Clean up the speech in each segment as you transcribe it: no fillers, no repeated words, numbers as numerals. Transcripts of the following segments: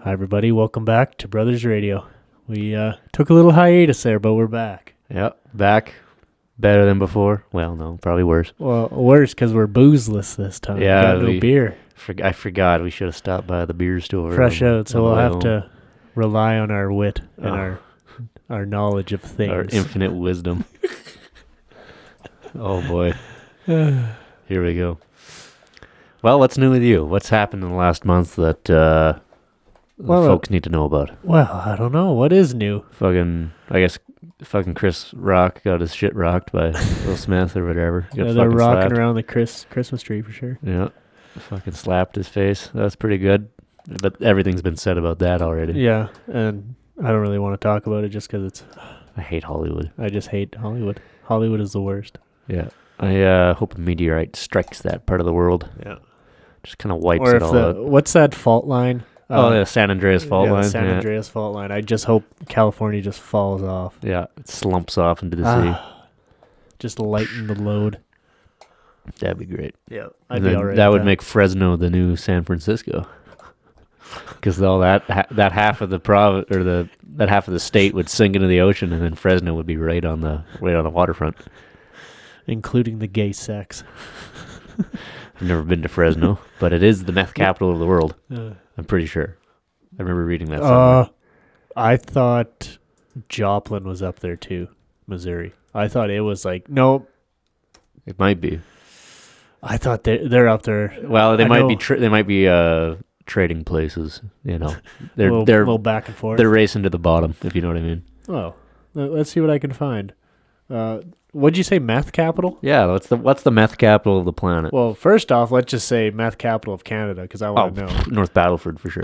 Hi, everybody. Welcome back to Brothers Radio. We took a little hiatus there, but we're back. Yep, back. Better than before. Well, no, probably worse. Well, worse because we're boozeless this time. Yeah, Got no beer. I forgot we should have stopped by the beer store. Fresh out, so we'll have to rely on our wit and our knowledge of things. Our infinite wisdom. Oh, boy. Here we go. Well, what's new with you? What's happened in the last month that folks need to know about? Well, I don't know. What is new? I guess Chris Rock got his shit rocked by Will Smith or whatever. Yeah, they're rocking around the Christmas tree for sure. Yeah. Fucking slapped his face. That's pretty good. But everything's been said about that already. Yeah, and I don't really want to talk about it just because it's... I hate Hollywood. I just hate Hollywood. Hollywood is the worst. Yeah. I hope a meteorite strikes that part of the world. Yeah. Just kind of wipes it all out. What's that fault line? The San Andreas fault line. San Andreas fault line. I just hope California just falls off. Yeah, it slumps off into the sea. Just lighten the load. That'd be great. Yeah, I'd be all right. That would make Fresno the new San Francisco. Because all that half of the that half of the state would sink into the ocean, and then Fresno would be right on the waterfront, including the gay sex. I've never been to Fresno, but it is the meth capital of the world. I'm pretty sure. I remember reading that somewhere. I thought Joplin was up there too, Missouri. I thought it was like, nope. It might be. I thought they're up there. Well, they might be trading places. You know, they're a little back and forth. They're racing to the bottom, if you know what I mean. Oh, let's see what I can find. What'd you say, meth capital? Yeah, what's the meth capital of the planet? Well, first off, let's just say meth capital of Canada, because I want to know. North Battleford for sure.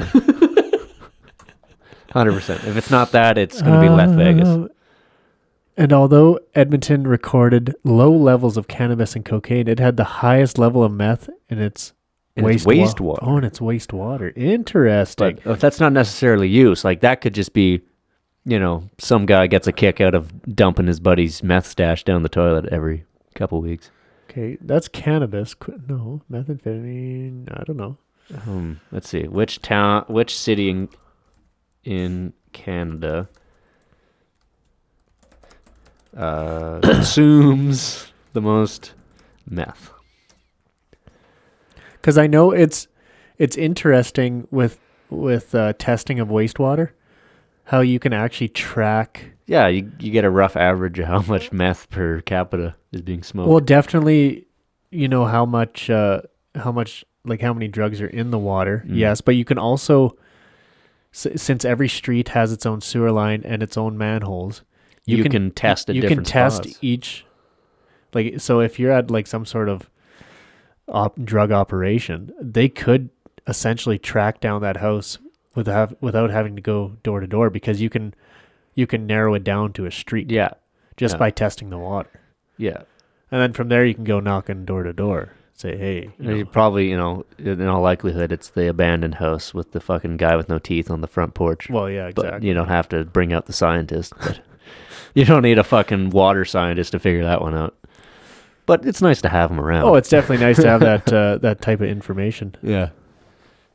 100%. If it's not that, it's going to be Las Vegas. And although Edmonton recorded low levels of cannabis and cocaine, it had the highest level of meth in its wastewater. Oh, and it's wastewater. Interesting. But that's not necessarily use. Like, that could just be, you know, some guy gets a kick out of dumping his buddy's meth stash down the toilet every couple weeks. Okay, that's cannabis. No, methamphetamine. I don't know. Let's see. Which city in Canada consumes the most meth? Because I know it's interesting with testing of wastewater. How you can actually track... Yeah, you get a rough average of how much meth per capita is being smoked. Well, definitely, you know how many drugs are in the water. Yes, but you can also, since every street has its own sewer line and its own manholes, you can test at different spots. You can test each... Like, so if you're at like some sort of drug operation, they could essentially track down that house without having to go door to door, because you can narrow it down to a street. Yeah. Just by testing the water. Yeah. And then from there you can go knocking door to door. Say, hey. You probably, in all likelihood, it's the abandoned house with the fucking guy with no teeth on the front porch. Well, yeah, exactly. But you don't have to bring out the scientist. But you don't need a fucking water scientist to figure that one out. But it's nice to have them around. Oh, it's definitely nice to have that type of information. Yeah.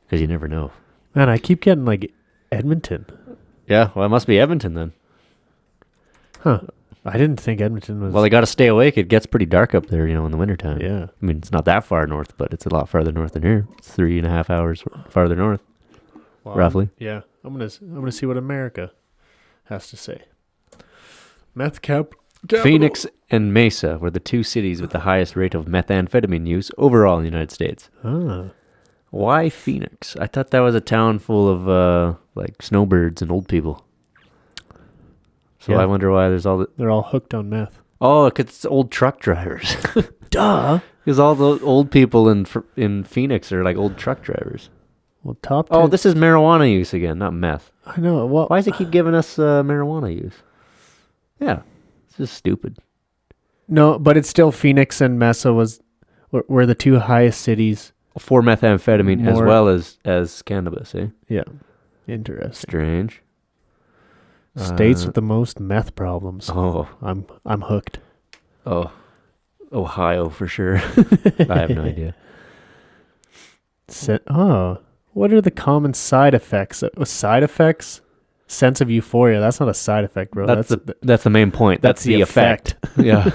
Because you never know. Man, I keep getting like Edmonton. Yeah, well, it must be Edmonton then. Huh. I didn't think Edmonton was... Well, they got to stay awake. It gets pretty dark up there, in the wintertime. Yeah. I mean, it's not that far north, but it's a lot farther north than here. It's 3.5 hours farther north, roughly. Yeah. I'm gonna see what America has to say. Meth Cap. Phoenix and Mesa were the two cities with the highest rate of methamphetamine use overall in the United States. Ah. Why Phoenix? I thought that was a town full of like snowbirds and old people. So yeah. I wonder why there's all They're all hooked on meth. Oh, because it's old truck drivers. Duh. Because all the old people in Phoenix are like old truck drivers. Well, top 10. Oh, this is marijuana use again, not meth. I know. Well, why does it keep giving us marijuana use? Yeah, it's just stupid. No, but it's still Phoenix and Mesa were the two highest cities for methamphetamine as well as cannabis, eh? Yeah. Interesting. Strange. States with the most meth problems. Oh, I'm hooked. Oh, Ohio for sure. I have no idea. What are the common side effects? Side effects? Sense of euphoria. That's not a side effect, bro. That's the main point. That's the effect. Yeah.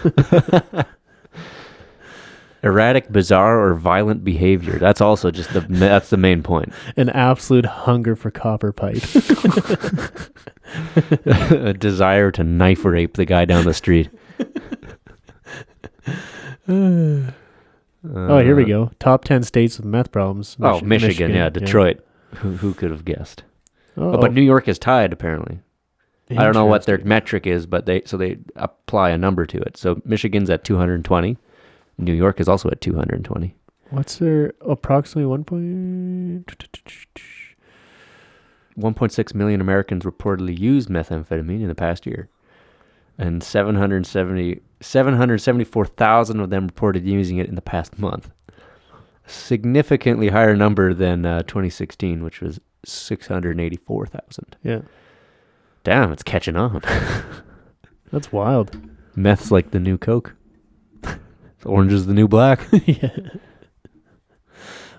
Erratic, bizarre, or violent behavior. That's also that's the main point. An absolute hunger for copper pipe. A desire to knife rape the guy down the street. Oh, here we go. Top 10 states with meth problems. Michigan, yeah, Detroit. Yeah. Who could have guessed? Oh, but New York is tied, apparently. I don't know what their metric is, but they apply a number to it. So Michigan's at 220. New York is also at 220. What's their approximately 1.6 million Americans reportedly used methamphetamine in the past year. And 774,000 of them reported using it in the past month. A significantly higher number than 2016, which was 684,000. Yeah. Damn, it's catching on. That's wild. Meth's like the new Coke. Orange is the new black. Yeah.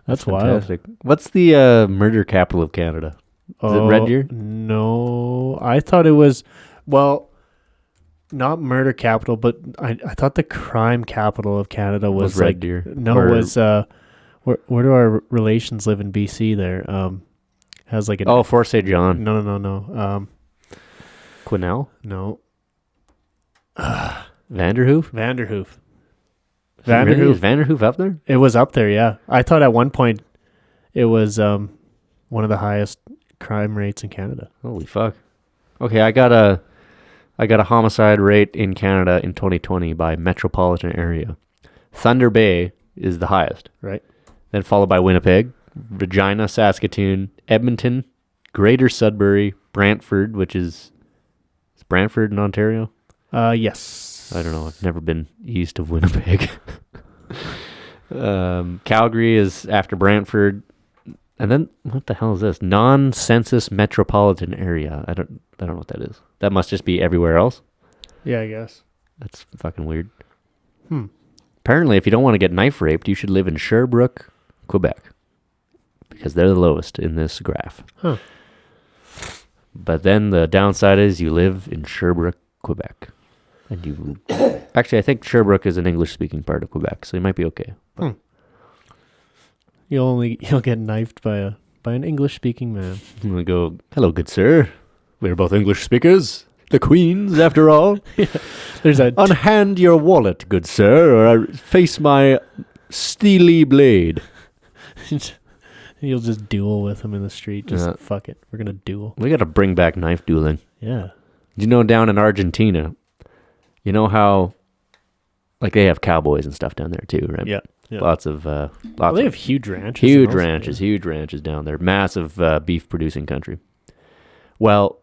That's fantastic. Wild. What's the murder capital of Canada? Is it Red Deer? No. I thought it was, well, not murder capital, but I thought the crime capital of Canada was Red Deer. No, it was, where do our relations live in BC there? Has like an... Fort St. John. No. Quesnel? No. Vanderhoof? Vanderhoof. Really? Is Vanderhoof up there? It was up there, yeah. I thought at one point it was one of the highest crime rates in Canada. Holy fuck. Okay, I got a homicide rate in Canada in 2020 by metropolitan area. Thunder Bay is the highest. Right. Then followed by Winnipeg, Regina, Saskatoon, Edmonton, Greater Sudbury, Brantford, which is Brantford in Ontario? Yes. I don't know. I've never been east of Winnipeg. Calgary is after Brantford. And then, what the hell is this? Non-census metropolitan area. I don't know what that is. That must just be everywhere else. Yeah, I guess. That's fucking weird. Apparently, if you don't want to get knife raped, you should live in Sherbrooke, Quebec. Because they're the lowest in this graph. Huh. But then the downside is you live in Sherbrooke, Quebec. And you... Actually, I think Sherbrooke is an English-speaking part of Quebec, so you might be okay. You'll get knifed by an English-speaking man. I'm going to go, hello, good sir. We're both English speakers. The Queens, after all. Yeah. There's a... Unhand your wallet, good sir, or I face my steely blade. You'll just duel with him in the street. Just fuck it. We're going to duel. We got to bring back knife dueling. Yeah. You know, down in Argentina, you know how, like, they have cowboys and stuff down there too, right? Yeah. Lots of they have huge ranches. Huge ranches down there. Massive beef producing country. Well,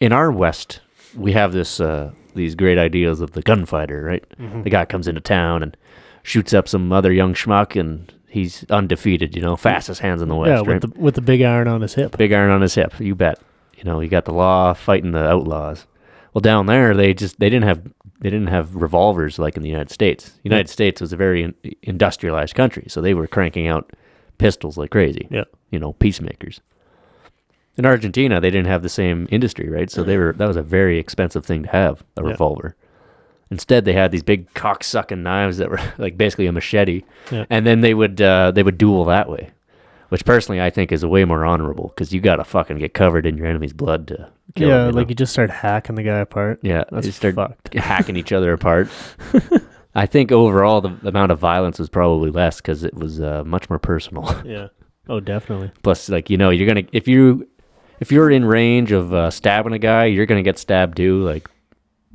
in our West, we have these great ideas of the gunfighter, right? Mm-hmm. The guy comes into town and shoots up some other young schmuck, and he's undefeated. You know, fastest hands in the West. Yeah, right? with the big iron on his hip. Big iron on his hip. You bet. You know, you got the law fighting the outlaws. Well, down there, they didn't have revolvers like in the United States. The United States was a very industrialized country, so they were cranking out pistols like crazy. Yeah, you know, peacemakers. In Argentina, they didn't have the same industry, right? So that was a very expensive thing to have, a revolver. Instead, they had these big cock-sucking knives that were like basically a machete, and then they would duel that way. Which personally I think is way more honorable, because you gotta fucking get covered in your enemy's blood to kill him. Yeah, like you just start hacking the guy apart. Yeah, that's you start fucked. Hacking each other apart. I think overall the amount of violence was probably less because it was much more personal. Yeah. Oh, definitely. Plus, like, you know, you're gonna if you're in range of stabbing a guy, you're gonna get stabbed too, like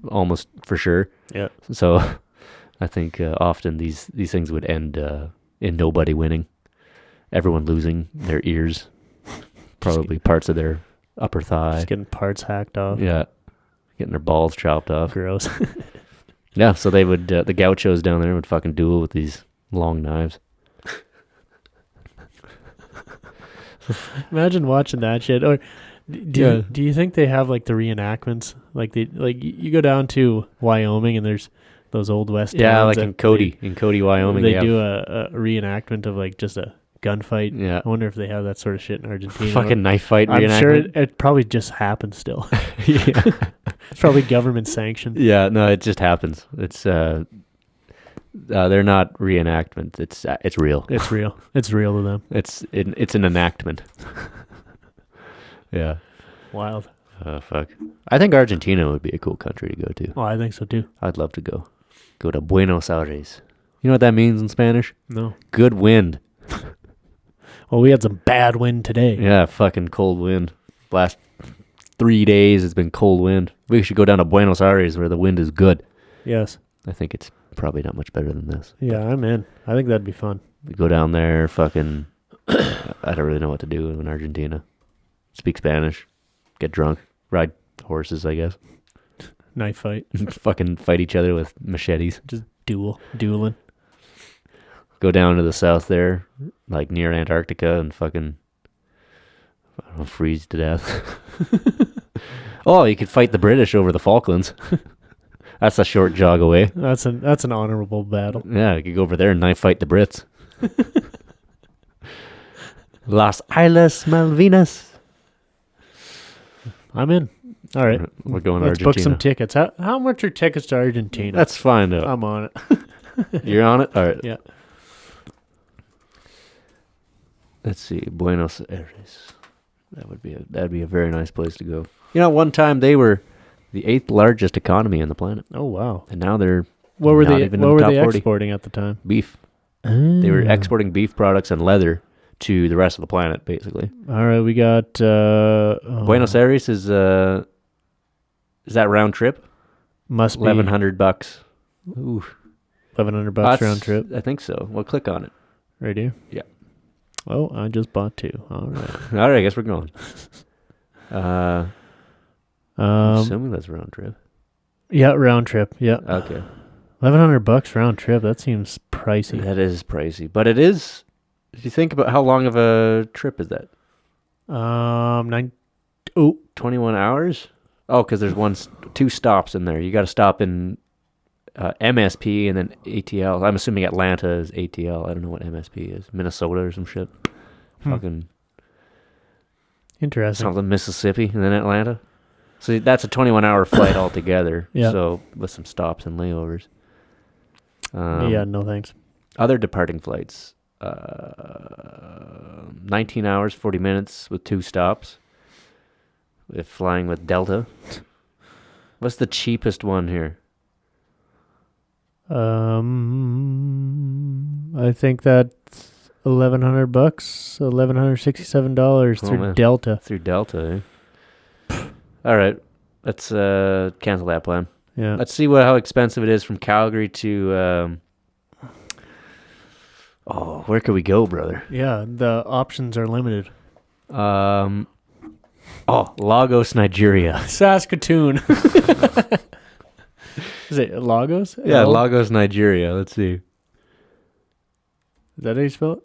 almost for sure. Yeah. So I think often these things would end in nobody winning. Everyone losing their ears, probably parts of their upper thigh. Just getting parts hacked off. Yeah, getting their balls chopped off. Gross. Yeah, so they would, the gauchos down there would fucking duel with these long knives. Imagine watching that shit. Or do you think they have like the reenactments? Like you go down to Wyoming and there's those old West towns. Yeah, like in Cody, Wyoming. They do a reenactment of like just a gunfight. Yeah. I wonder if they have that sort of shit in Argentina. Fucking knife fight reenactment. I'm sure it probably just happens still. Yeah. It's probably government sanctioned. Yeah, no, it just happens. It's they're not reenactment. It's real. It's real. It's real to them. It's an enactment. Yeah. Wild. Fuck. I think Argentina would be a cool country to go to. Oh, I think so too. I'd love to go. Go to Buenos Aires. You know what that means in Spanish? No. Good wind. Well, we had some bad wind today. Yeah, fucking cold wind. Last 3 days it's been cold wind. We should go down to Buenos Aires where the wind is good. Yes. I think it's probably not much better than this. Yeah, I'm in. I think that'd be fun. We go down there, fucking... I don't really know what to do in Argentina. Speak Spanish. Get drunk. Ride horses, I guess. Knife fight. Fucking fight each other with machetes. Just dueling. Go down to the south there, like near Antarctica, and fucking I don't know, freeze to death. Oh, you could fight the British over the Falklands. That's a short jog away. That's an honorable battle. Yeah, you could go over there and knife fight the Brits. Las Islas Malvinas. I'm in. All right. We're going to Let's Argentina. book some tickets. How much are tickets to Argentina? Let's find out. I'm on it. You're on it? All right. Yeah. Let's see. Buenos Aires. That'd be a very nice place to go. You know, one time they were the 8th largest economy on the planet. Oh wow. And now they're What were not they even in the top 40. exporting at the time? Beef. They were exporting beef products and leather to the rest of the planet, basically. All right, we got Buenos Aires is that round trip? Must be $1,100. Ooh, $1,100 round trip. I think so. Well, click on it. Right here. Yeah. Oh, I just bought 2. All right. All right, I guess we're going. I'm assuming that's round trip. Yeah, round trip. Yeah. Okay. $1,100 round trip. That seems pricey. That is pricey, but it is. If you think about how long of a trip is that? 21 hours. Oh, because there's 2 stops in there. You got to stop in MSP and then ATL. I'm assuming Atlanta is ATL. I don't know what MSP is. Minnesota or some shit. Fucking Interesting. something Mississippi and then Atlanta. So that's a 21-hour flight altogether. Yeah. So with some stops and layovers. Yeah, no thanks. Other departing flights. 19 hours, 40 minutes with 2 stops. If flying with Delta. What's the cheapest one here? I think that's $1,100, $1,167 through man. Delta. Through Delta, eh? All right. Let's cancel that plan. Yeah. Let's see how expensive it is from Calgary to... where could we go, brother? Yeah, the options are limited. Lagos, Nigeria. Saskatoon. Is it Lagos? Yeah, L? Lagos, Nigeria. Let's see. Is that how you spell it?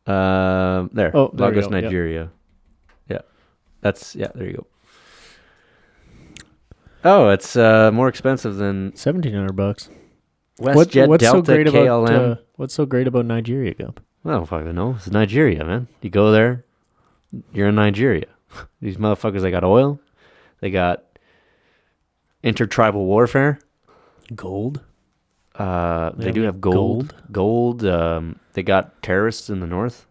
There. Oh, there we Lagos, go. Nigeria. Yeah. There you go. Oh, it's more expensive than $1,700. Westjet, What's Delta, so great KLM. about what's so great about Nigeria, Gump? I don't fucking know. It's Nigeria, man. You go there, you're in Nigeria. These motherfuckers, they got oil. They got intertribal warfare. Gold. They do have gold. Gold. They got terrorists in the north.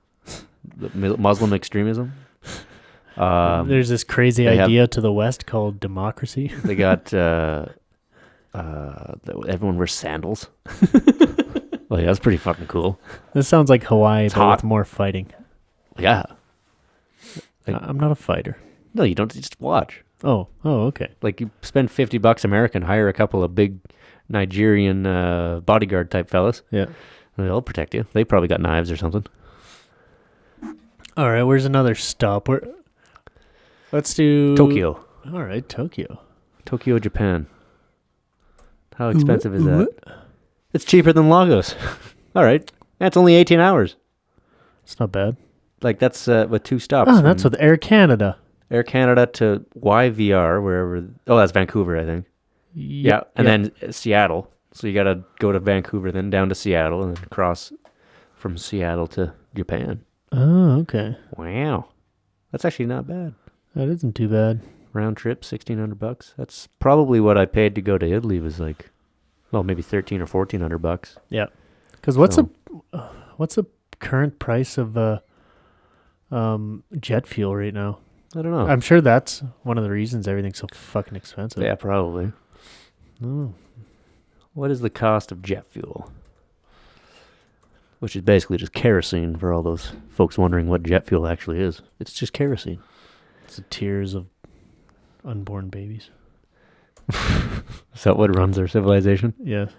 Muslim extremism. There's this crazy idea to the west called democracy. They got everyone wears sandals. Like, that's pretty fucking cool. This sounds like Hawaii, It's but hot. with more fighting. Yeah. I'm not a fighter. No, you don't. You just watch. Oh, okay. Like, you spend $50 American, hire a couple of big Nigerian bodyguard type fellas. Yeah. They'll protect you. They probably got knives or something. All right, where's another stop? Let's do Tokyo. All right, Tokyo. Tokyo, Japan. How expensive is that? It's cheaper than Lagos. All right. That's only 18 hours. It's not bad. Like, that's with 2 stops. Oh, that's with Air Canada. Air Canada to YVR, wherever. Oh, that's Vancouver, I think. Yeah. And then Seattle. So you got to go to Vancouver, then down to Seattle, and then cross from Seattle to Japan. Oh, okay. Wow. That's actually not bad. That isn't too bad. Round trip, $1,600. That's probably what I paid to go to Italy. Was like, well, maybe $1,300 or $1,400. Yeah. Because what's the current price of jet fuel right now? I don't know. I'm sure that's one of the reasons everything's so fucking expensive. Yeah, probably. Oh. What is the cost of jet fuel? Which is basically just kerosene for all those folks wondering what jet fuel actually is. It's just kerosene. It's the tears of unborn babies. Is that what runs our civilization? Yes.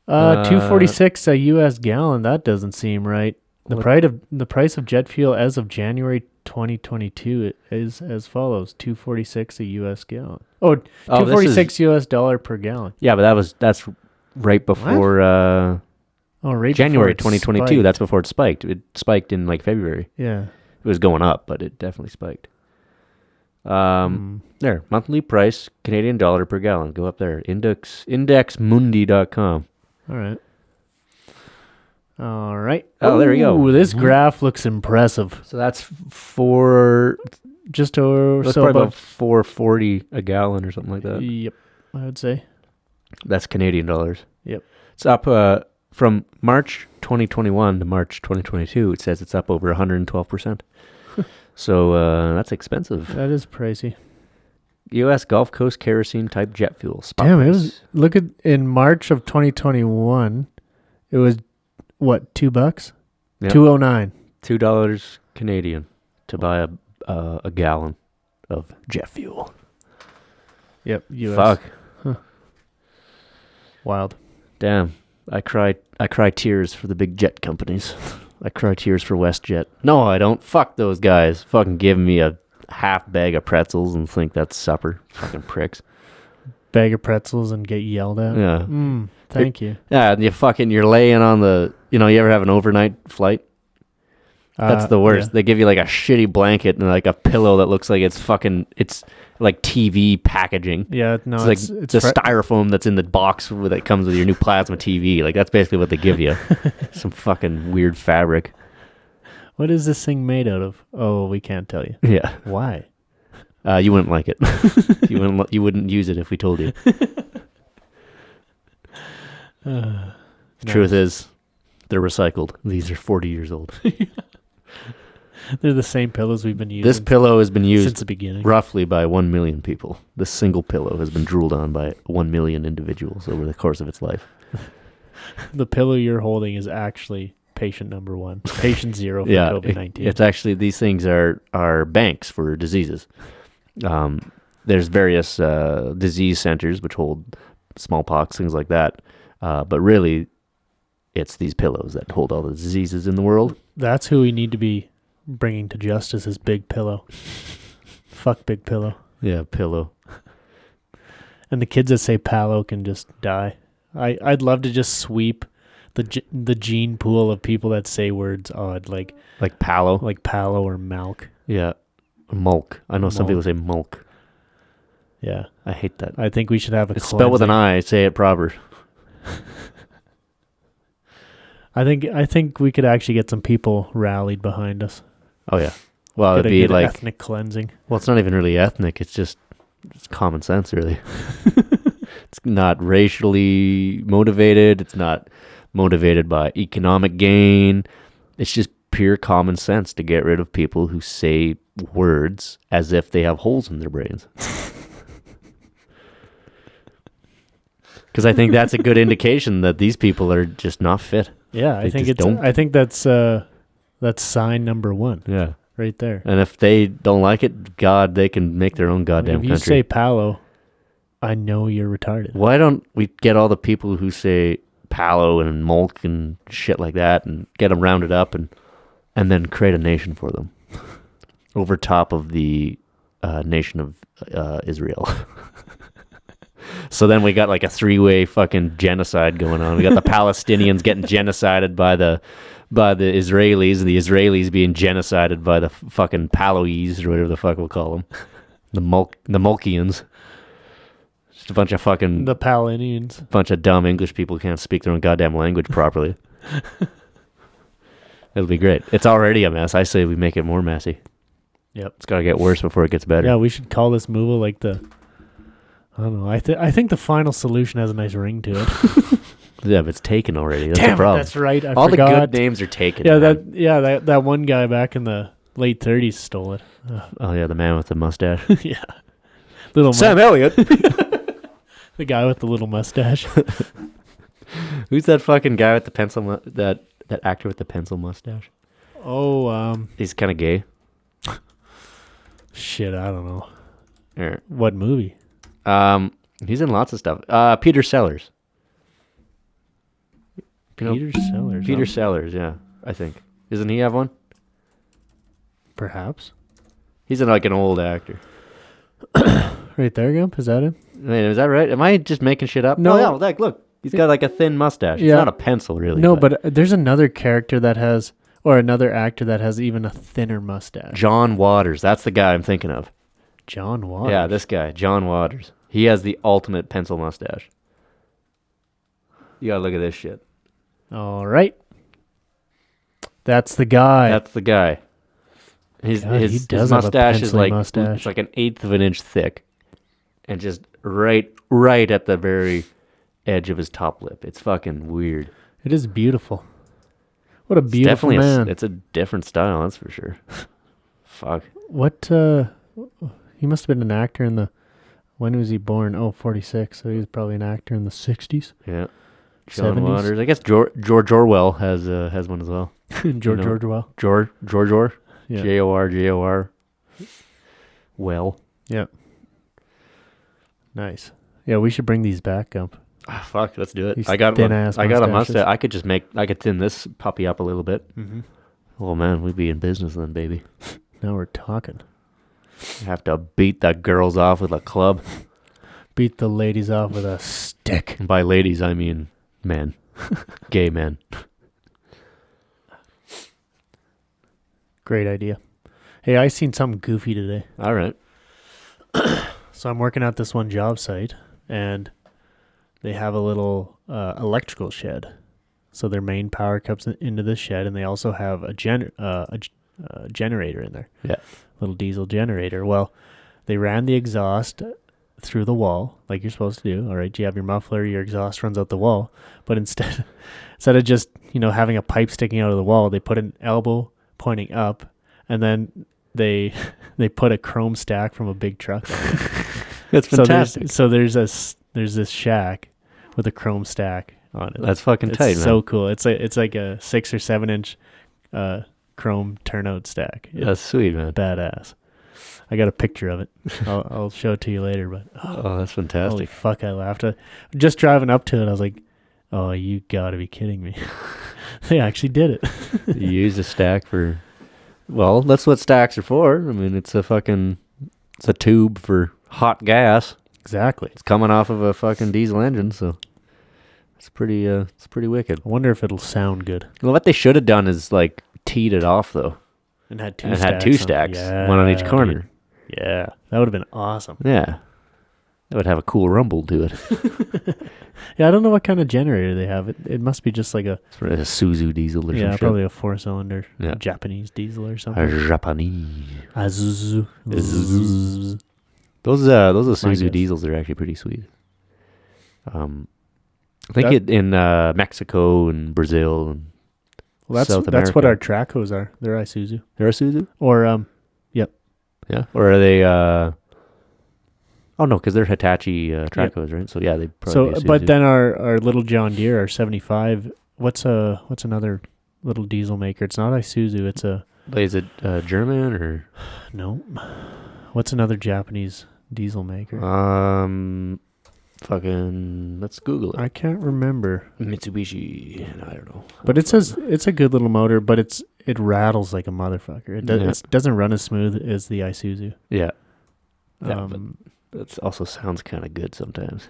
246 a U.S. gallon. That doesn't seem right. The price of jet fuel as of January 2022 is as follows: 246 a U.S. gallon. Oh, 246 U.S. dollar per gallon. Yeah, but that's right before right January before it 2022. spiked. That's before it spiked. It spiked in like February. Yeah. It was going up, but it definitely spiked. There, monthly price, Canadian dollar per gallon. Go up there. Indexmundi.com. All right. Oh, there you go. Ooh, this graph looks impressive. So that's for Just over that's so probably about about $4.40 a gallon or something like that. Yep, I would say. That's Canadian dollars. Yep. It's up from March 2021 to March 2022. It says it's up over 112%. So that's expensive. That is pricey. U.S. Gulf Coast kerosene type jet fuel. Spot Damn, it price. was. Look at in March of 2021, it was what, $2? Yep. $2.09. $2 Canadian to buy a gallon of jet fuel. Yep. US. Fuck. Wild. Damn. I cry tears for the big jet companies. I cry tears for Westjet. No, I don't. Fuck those guys. Fucking give me a half bag of pretzels and think that's supper. Fucking pricks. Bag of pretzels and get yelled at. Yeah. Thank you. Yeah, and you're laying on the, you ever have an overnight flight? That's the worst. Yeah. They give you like a shitty blanket and like a pillow that looks like it's like TV packaging. Yeah, no, It's like the styrofoam that's in the box that comes with your new plasma TV. Like that's basically what they give you. Some fucking weird fabric. What is this thing made out of? Oh, we can't tell you. Yeah. Why? You wouldn't like it. You wouldn't use it if we told you. The truth is, they're recycled. These are 40 years old. They're the same pillows we've been using. This pillow has been used since the beginning. roughly by 1 million people. This single pillow has been drooled on by 1 million individuals over the course of its life. The pillow you're holding is actually patient number 1. Patient 0 for COVID-19. It's actually, these things are banks for diseases. There's various disease centers which hold smallpox, things like that. But really, it's these pillows that hold all the diseases in the world. That's who we need to be bringing to justice is Big Pillow. Fuck Big Pillow. Yeah, pillow. And the kids that say Palo can just die. I'd love to just sweep the gene pool of people that say words odd, like Palo. like Palo or Malk. Yeah. Mulk. I know some Mulk. people say mulk. Yeah. I hate that. I think we should have a It's spelled with an I. Say it proper. I think we could actually get some people rallied behind us. Oh, yeah. Well, Get it'd a be good like, ethnic cleansing. well, it's not even really ethnic. It's common sense, really. It's not racially motivated. It's not motivated by economic gain. It's just pure common sense to get rid of people who say words as if they have holes in their brains. Because I think that's a good indication that these people are just not fit. Yeah, I think that's sign number 1. Yeah. Right there. And if they don't like it, God, they can make their own goddamn If you country. say Palo, I know you're retarded. Why don't we get all the people who say Palo and Mulk and shit like that and get them rounded up and then create a nation for them over top of the nation of Israel. So then we got like a 3-way fucking genocide going on. We got the Palestinians getting genocided by the Israelis, and the Israelis being genocided by the fucking Paloese or whatever the fuck we'll call them. The Mulkians. Just a bunch of fucking... The Palinians. Bunch of dumb English people who can't speak their own goddamn language properly. It'll be great. It's already a mess. I say we make it more messy. Yep. It's got to get worse before it gets better. Yeah, we should call this movie like the. I don't know. I think the final solution has a nice ring to it. Yeah, but it's taken already. That's Damn the problem. That's right. I All forgot. the good names are taken. Yeah, man. that one guy back in the late 30s stole it. Oh yeah, the man with the mustache. Yeah. Little Sam Elliott. the guy with the little mustache. Who's that fucking guy with the pencil? That actor with the pencil mustache? Oh, He's kind of gay. shit, I don't know. Or, What movie? he's in lots of stuff. Peter Sellers. You know, Peter Sellers. Peter Sellers, yeah, I think. Doesn't he have one? Perhaps. He's like an old actor. Right there, Gump. Is that him? Wait, is that right? Am I just making shit up? No. Oh, yeah, like, look. He's got like a thin mustache. Yeah. It's not a pencil, really. No, but there's another character that has, or another actor that has even a thinner mustache. John Waters. That's the guy I'm thinking of. John Waters. Yeah, this guy, John Waters. He has the ultimate pencil mustache. You gotta look at this shit. All right. That's the guy. That's the guy. His God, he his does have a mustache is pencily like mustache. it's like an eighth of an inch thick, and just right at the very edge of his top lip. It's fucking weird. It is beautiful. What a It's beautiful definitely man. it's a different style, that's for sure. Fuck. What, he must have been an actor in the, when was he born? Oh, 46. So he was probably an actor in the 60s. Yeah. John 70s. Waters. I guess George Orwell has one as well. George Orwell. George. Yeah. J-O-R. Well. Yeah. Nice. Yeah, we should bring these back, Gump. Ah, fuck, let's do it. These I got thin-ass I got a mustaches. mustache. I could thin this puppy up a little bit. Mm-hmm. Oh man, we'd be in business then, baby. Now we're talking. Have to beat the girls off with a club. Beat the ladies off with a stick. And by ladies, I mean men. Gay men. Great idea. Hey, I seen something goofy today. All right. So I'm working at this one job site, and they have a little electrical shed. So their main power comes into this shed, and they also have a generator in there. Yeah. Little diesel generator. Well, they ran the exhaust through the wall, like you're supposed to do. All right, you have your muffler, your exhaust runs out the wall. But instead of just, having a pipe sticking out of the wall, they put an elbow pointing up, and then they put a chrome stack from a big truck. That's fantastic. So there's this shack with a chrome stack on it. That's fucking It's tight, man. so cool. It's like a 6 or 7 inch chrome turnout stack. That's sweet, man. Badass. I got a picture of it. I'll show it to you later. But Oh, that's holy fantastic. fuck, I laughed. Just driving up to it, I was like, "Oh, you gotta be kidding me!" They actually did it. You use a stack for... Well, that's what stacks are for. I mean, it's a tube for hot gas. Exactly. It's coming off of a fucking diesel engine, so it's pretty wicked. I wonder if it'll sound good. Well, what they should have done is like teed it off though, And had two and stacks. had two stacks, one on each corner. dude. Yeah, that would have been awesome. Yeah, that would have a cool rumble to it. Yeah, I don't know what kind of generator they have. It must be just like a It's probably a Suzu diesel or some shit. probably a 4-cylinder Yeah. Japanese diesel or something. A Japanese. Azuzu. Azuzu. Those My Suzu guess. diesels are actually pretty sweet. I think That- in Mexico and Brazil and Well, South that's what America. our Tracos are. They're Isuzu. they're a Suzu. Or Yeah, or are they? Oh no, because they're Hitachi Tracos, right? So yeah, they probably. so. Be a But Suzu. then our little John Deere, our 75. What's another little diesel maker? It's not Isuzu. It's a Is it German or no. What's another Japanese diesel maker? fucking? Let's Google it. I can't remember. Mitsubishi. I don't know. But it says it's a good little motor, but it rattles like a motherfucker. It doesn't run as smooth as the Isuzu. Yeah, yeah, but Um, that also sounds kind of good sometimes.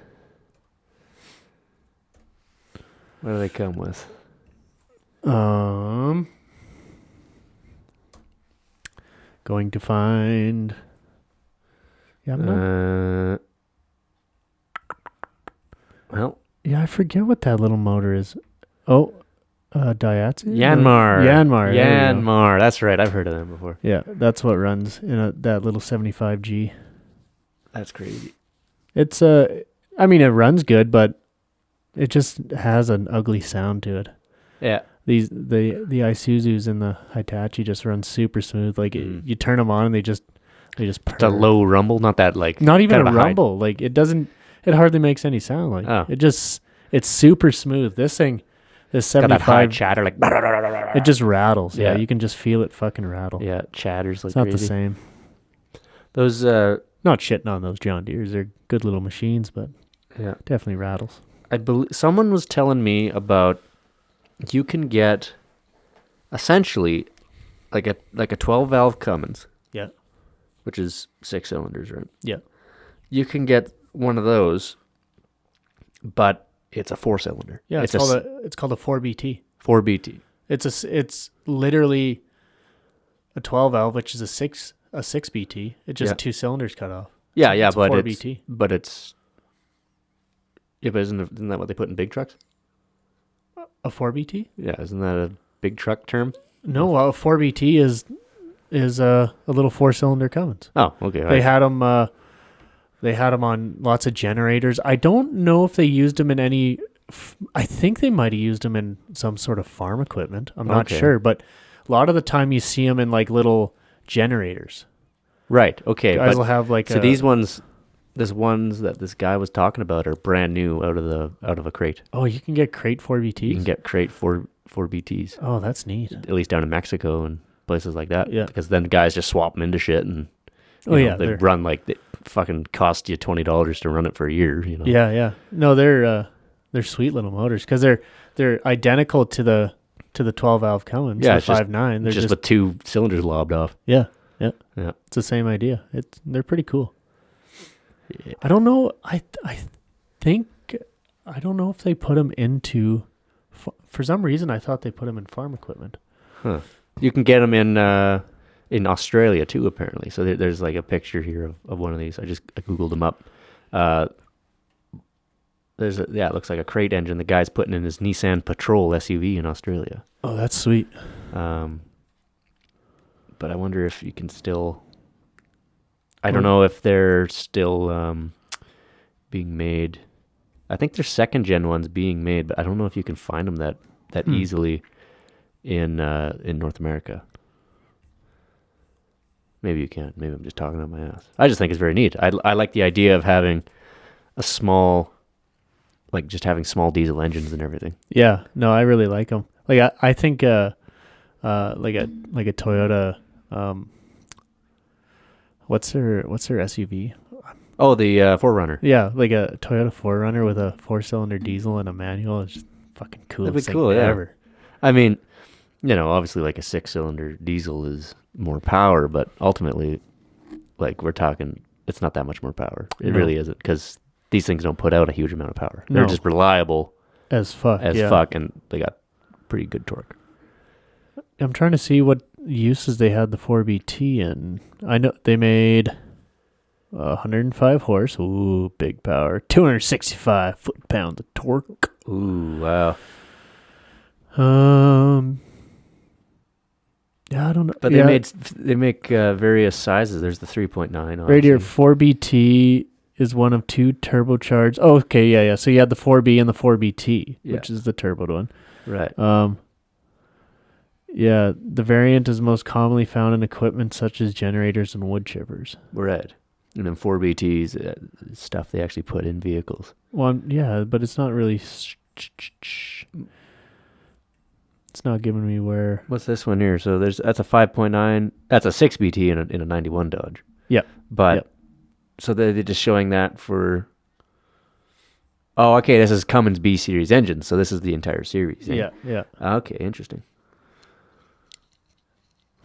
What do they come with? Going to find. Yeah, I'm not, Well, yeah, I forget what that little motor is. Oh, Daihatsu? Yanmar. Yanmar. there you go. Yanmar. That's right. I've heard of them before. Yeah, that's what runs in that little 75G. That's crazy. It's I mean, it runs good, but it just has an ugly sound to it. Yeah. The Isuzus and the Hitachi just run super smooth. Like you turn them on and they just purr. It's a low rumble, not that like not even kind a of high. rumble. Like it hardly makes any sound. Like it's super smooth. This 75 Got that high chatter like. it just rattles. Yeah, Yeah. you can just feel it fucking rattle. Yeah, it chatters like It's not crazy. the same. Those Not shitting on those John Deeres. They're good little machines, but yeah. definitely rattles. I believe someone was telling me about you can get essentially like a 12 valve Cummins. Yeah. Which is 6 cylinders, right? Yeah. You can get one of those, but it's a 4-cylinder. Yeah, it's called a 4BT. 4BT. It's literally a 12 valve, which is a 6BT. It's just 2 cylinders cut off. Yeah, It's a but 4BT. but isn't that what they put in big trucks? A 4BT? Yeah, isn't that a big truck term? No, a 4BT is a little 4-cylinder Cummins. Oh, okay. They had them. They had them on lots of generators. I don't know if they used them in any. I think they might have used them in some sort of farm equipment. I'm not Okay. sure, but a lot of the time you see them in like little generators. Right. Okay. Guys But will have like so these ones that this guy was talking about are brand new out of a crate. Oh, you can get crate 4BTs. You can get crate 4BTs. Oh, that's neat. At least down in Mexico and places like that. Yeah. Because then guys just swap them into shit and they run like they fucking cost you $20 to run it for a year. You know. Yeah. No, they're sweet little motors because they're identical to the 12 valve Cummins. Yeah, the it's just- 5.9. They're just with 2 cylinders lobbed off. yeah. Yeah. It's the same idea. They're pretty cool. Yeah. I don't know. I don't know if they put them into. For some reason, I thought they put them in farm equipment. Huh. You can get them in Australia too, apparently. So there's like a picture here of one of these. I googled them up. It looks like a crate engine. The guy's putting in his Nissan Patrol SUV in Australia. Oh, that's sweet. But I wonder if you can still. I don't know if they're still being made. I think there's second gen ones being made, but I don't know if you can find them that easily in North America. Maybe you can. Maybe I'm just talking out my ass. I just think it's very neat. I like the idea of having a small, like just having small diesel engines and everything. Yeah. No, I really like them. Like I think like a Toyota. What's their SUV? Oh, the 4Runner. Yeah, like a Toyota 4Runner with a 4-cylinder diesel and a manual. It's just fucking cool. That'd be thing cool, yeah. ever. I mean, obviously like a 6-cylinder diesel is more power, but ultimately, like we're talking, it's not that much more power. It really isn't, because these things don't put out a huge amount of power. They're just reliable as fuck. And they got pretty good torque. I'm trying to see what uses they had the 4BT in. I know they made 105 horse. Ooh, big power. 265 foot-pounds of torque. Ooh, wow. Yeah, I don't know. But they make various sizes. There's the 3.9. Right here, 4BT is one of 2 turbocharged. Oh, okay, yeah. So you had the 4B and the 4BT, which is the turboed one. Right. Yeah, the variant is most commonly found in equipment such as generators and wood chippers. Right. And then 4BTs, stuff they actually put in vehicles. Well, yeah, but it's not really. It's not giving me where. What's this one here? So that's a 5.9. That's a 6BT in a 91 Dodge. Yeah. But so they're just showing that for. Oh, okay. This is Cummins B series engine, so this is the entire series. Yeah. Okay, interesting.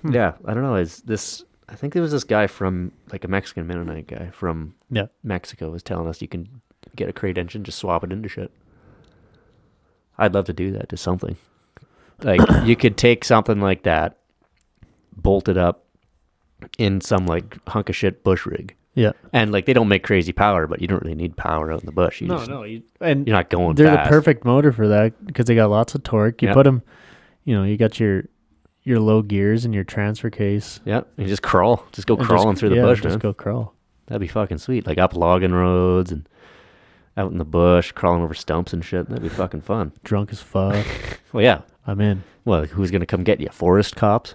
Yeah, I don't know. I think there was this guy from, like a Mexican Mennonite guy from Mexico was telling us you can get a crate engine, just swap it into shit. I'd love to do that to something. Like, you could take something like that, bolt it up in some, like, hunk of shit bush rig, Yeah. And like they don't make crazy power, but you don't really need power out in the bush. No. And you're not going they're fast. the perfect motor for that because they got lots of torque. You put them, you got your low gears and your transfer case. Yeah, you just crawl. Just go crawling through the bush, man. Just go crawl. That'd be fucking sweet. Like up logging roads and out in the bush, crawling over stumps and shit. That'd be fucking fun. Drunk as fuck. Well, yeah. I'm in. Well, who's going to come get you? Forest cops?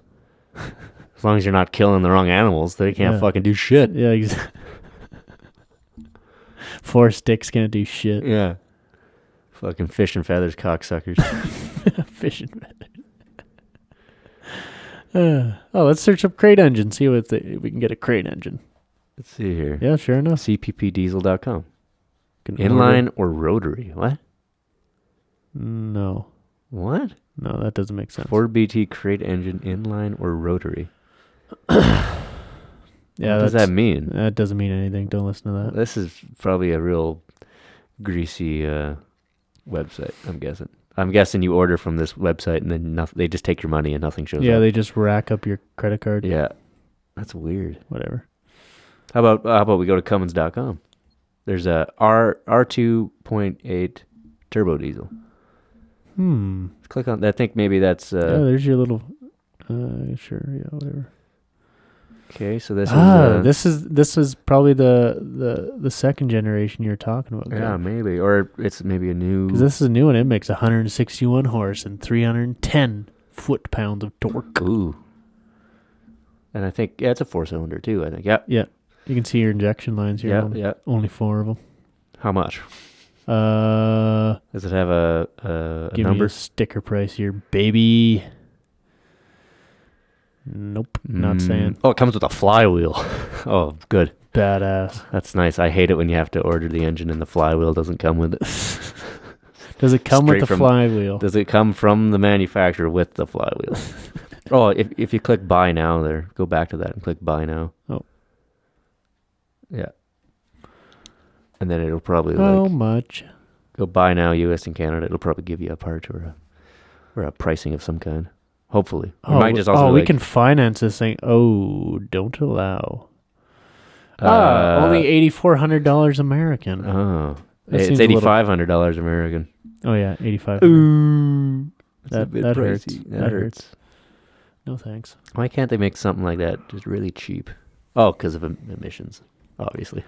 As long as you're not killing the wrong animals, they can't fucking do shit. Yeah, exactly. 4 sticks can't do shit. Yeah. Fucking fish and feathers, cocksuckers. Fish and feathers. Let's search up crate engine. See if we can get a crate engine. Let's see here. Yeah, sure enough. cppdiesel.com. Inline or rotary? What? No. What? No, that doesn't make sense. 4BT crate engine, inline or rotary? Yeah, what does that mean? That doesn't mean anything. Don't listen to that. This is probably a real greasy website, I'm guessing. I'm guessing you order from this website and then they just take your money and nothing shows up. Yeah, they just rack up your credit card. Yeah. That's weird. Whatever. How about we go to Cummins.com? There's a R2.8 turbo diesel. Click on that. I think maybe that's yeah, there's your little sure, yeah, whatever. Okay, so this this is probably the second generation you're talking about. Yeah, maybe, or it's maybe a new. Because this is a new one. It makes 161 horse and 310 foot-pounds of torque. Ooh. And I think it's a 4-cylinder too. I think. Yeah. Yeah. You can see your injection lines here. Yeah. Only 4 of them. How much? Does it have a give number? Me a sticker price here, baby. Nope, not saying. Oh, it comes with a flywheel. Oh, good. Badass. That's nice. I hate it when you have to order the engine and the flywheel doesn't come with it. Does it come with the flywheel? Does it come from the manufacturer with the flywheel? Oh, if you click buy now there, go back to that and click buy now. Oh. Yeah. And then it'll probably How much? Go buy now, US and Canada. It'll probably give you a part or a pricing of some kind. Hopefully. We can finance this thing. Oh, don't allow. Only $8,400 American. Oh. It's $8,500 American. Oh, yeah, $8,500. Ooh. That hurts. That hurts. No thanks. Why can't they make something like that just really cheap? Oh, because of emissions, obviously.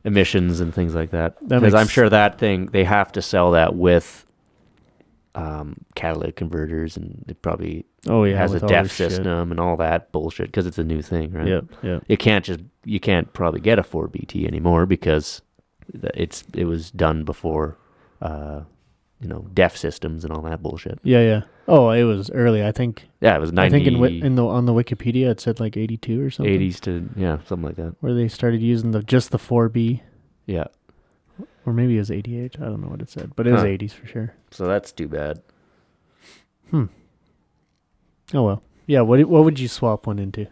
Emissions and things like that. Because I'm sure that thing, they have to sell that with catalytic converters, and it probably has a DEF system and all that bullshit because it's a new thing, right? Yeah. You can't probably get a 4BT anymore because it was done before, DEF systems and all that bullshit. Yeah. Oh, it was early. I think. Yeah, it was 90. I think on the Wikipedia it said like 82 or something. 80s to something like that. Where they started using just the 4B. Yeah. Or maybe it was 88. I don't know what it said, but it was 80s for sure. So that's too bad. Oh well. Yeah. What would you swap one into?